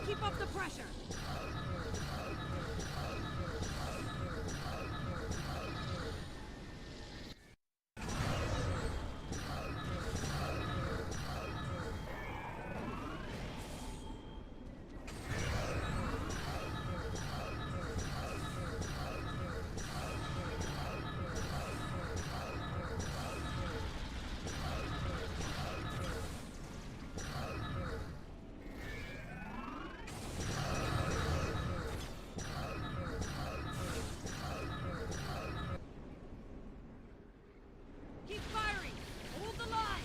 Keep up the pressure! Keep firing! Hold the line!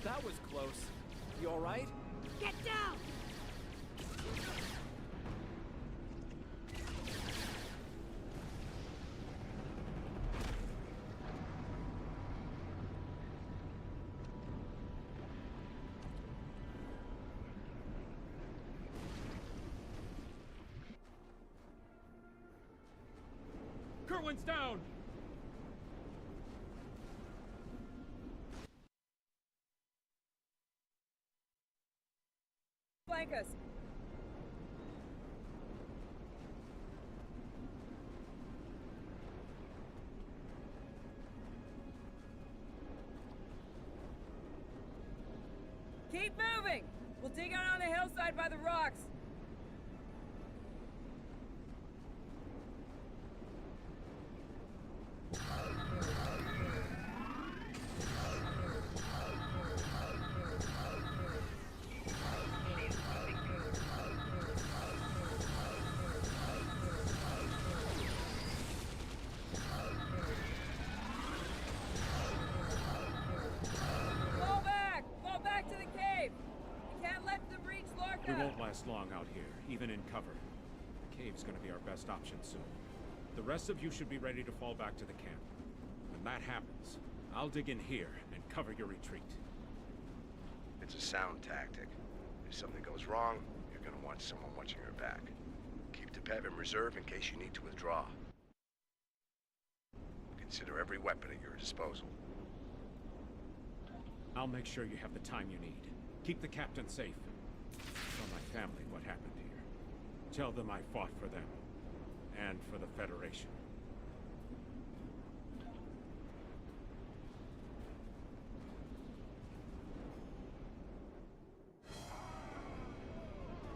That was close. You alright? Get down! Kerwin's down! Flank us. Keep moving! We'll dig out on the hillside by the rocks. Fall back to the cave! We can't let them reach Lorca! We won't last long out here, even in cover. The cave's gonna be our best option soon. The rest of you should be ready to fall back to the camp. When that happens, I'll dig in here and cover your retreat. It's a sound tactic. If something goes wrong, you're gonna want someone watching your back. Keep the Pev in reserve in case you need to withdraw. consider every weapon at your disposal. I'll make sure you have the time you need. Keep the captain safe. Tell my family what happened here. Tell them I fought for them. And for the Federation.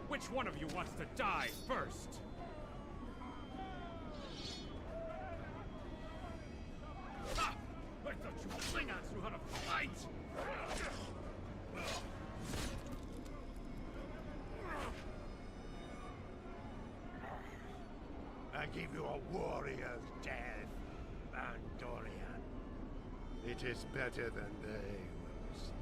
Which one of you wants to die first? Ah! I thought you Klingons knew how to fight! I give you a warrior's death, Andorian. It is better than they will see.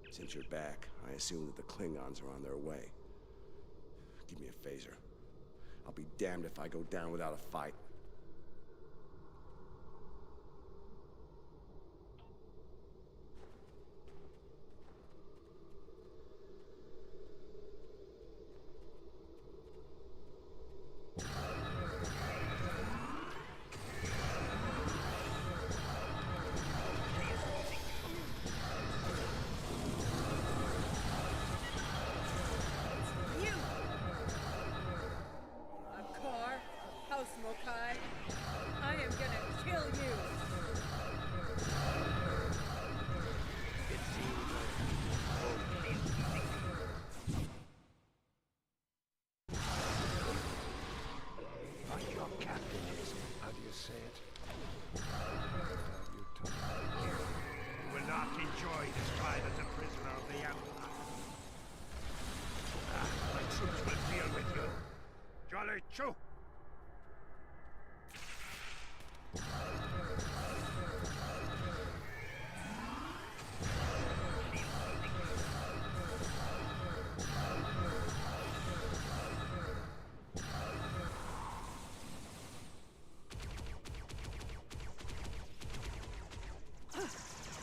Since you're back, I assume that the Klingons are on their way. Give me a phaser. I'll be damned if I go down without a fight. Mokai. I am gonna kill you. Like your captain is. How do you say it? You will not enjoy this time as a prisoner of the Empire. My troops will deal with you. Jolly Chu!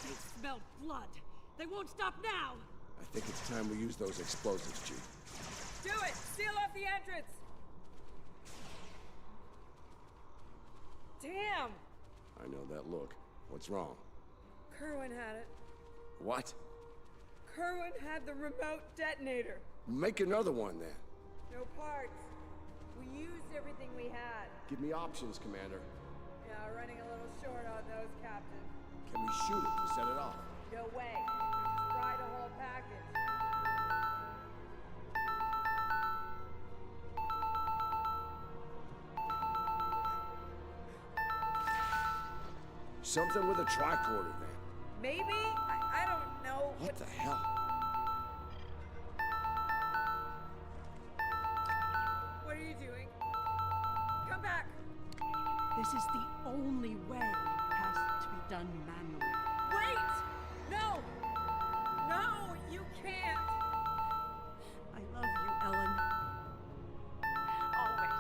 They smell blood. They won't stop now. I think it's time we use those explosives, Chief. Do it! Seal off the entrance! Damn! I know that look. What's wrong? Kerwin had it. What? Kerwin had the remote detonator. Make another one, then. No parts. We used everything we had. Give me options, Commander. Yeah, running a little short on those, Captain. Can we shoot it to set it off? No way. Just fry the whole package. Something with a tricorder, then. Maybe? I don't know. What the hell? What are you doing? Come back! This is the only way. It has to be done manually. Wait! No! No, you can't! I love you, Ellen. Always.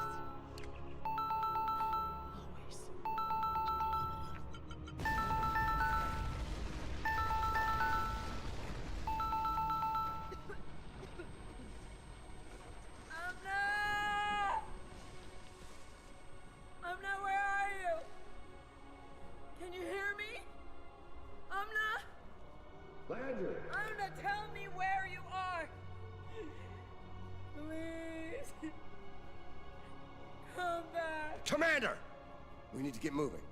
Amna, where are you? Can you hear me? Amna? Landry! Amna, tell me where you are! Please! Come back! Commander! We need to get moving.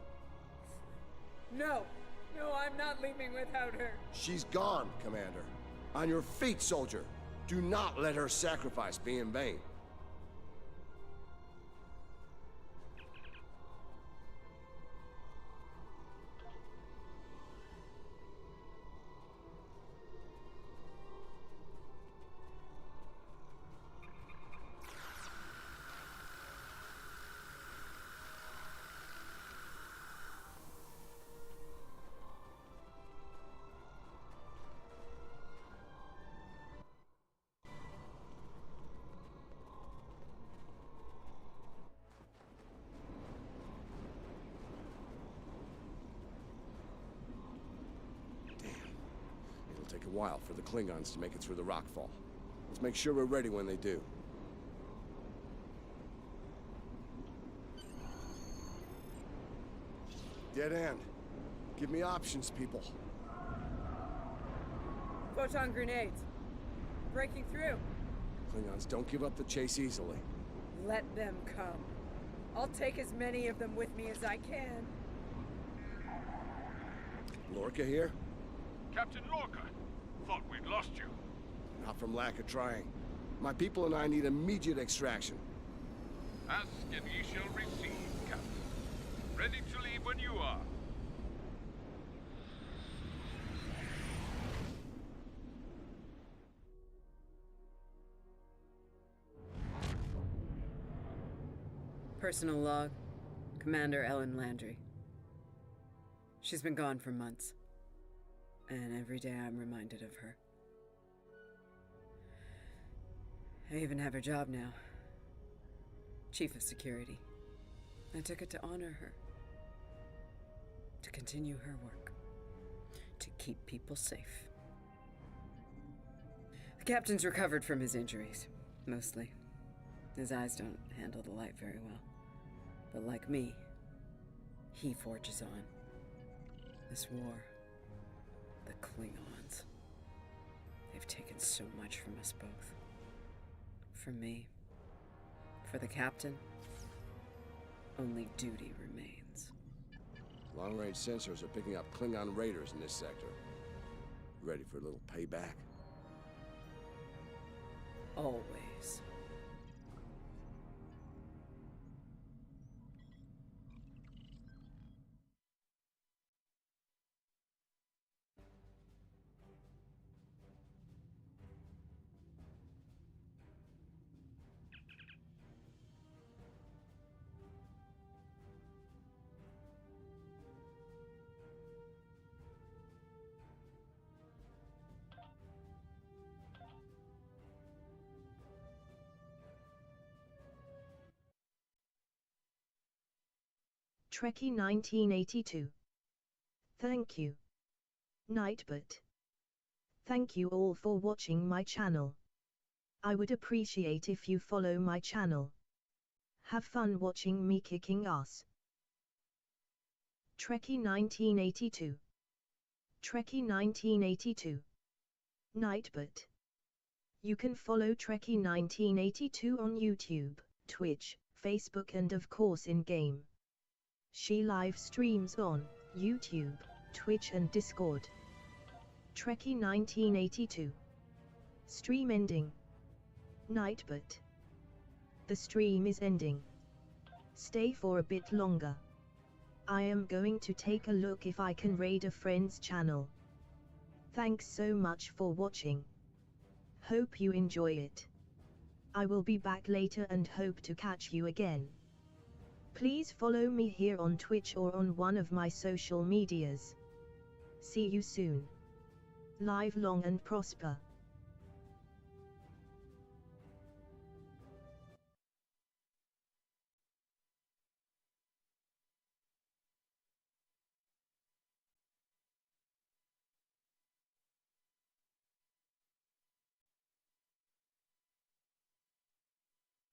No! No, I'm not leaving without her. She's gone, Commander. On your feet, soldier. Do not let her sacrifice be in vain. a while for the Klingons to make it through the rockfall. Let's make sure we're ready when they do. Dead end. Give me options, people. Photon grenades. Breaking through. Klingons don't give up the chase easily. Let them come. I'll take as many of them with me as I can. Lorca here? Captain Lorca. Thought we'd lost you. Not from lack of trying. My people and I need immediate extraction. Ask and ye shall receive, Captain. Ready to leave when you are. Personal log, Commander Ellen Landry. She's been gone for months, and every day I'm reminded of her. I even have her job now. Chief of Security. I took it to honor her. To continue her work. To keep people safe. The captain's recovered from his injuries, mostly. His eyes don't handle the light very well. But like me, he forges on. This war, the Klingons, they've taken so much from us both. For me, for the captain, only duty remains. Long-range sensors are picking up Klingon raiders in this sector. Ready for a little payback? Always. Trekkie 1982. Thank you. Nightbot. Thank you all for watching my channel. I would appreciate if you follow my channel. Have fun watching me kicking ass. Trekkie 1982. Trekkie 1982. Nightbot. You can follow Trekkie 1982 on YouTube, Twitch, Facebook and of course in-game. She live streams on YouTube, Twitch and Discord. Trekkie 1982. Stream ending. Nightbot. The stream is ending. Stay for a bit longer. I am going to take a look if I can raid a friend's channel. Thanks so much for watching. Hope you enjoy it. I will be back later and hope to catch you again. Please follow me here on Twitch or on one of my social medias. See you soon. Live long and prosper.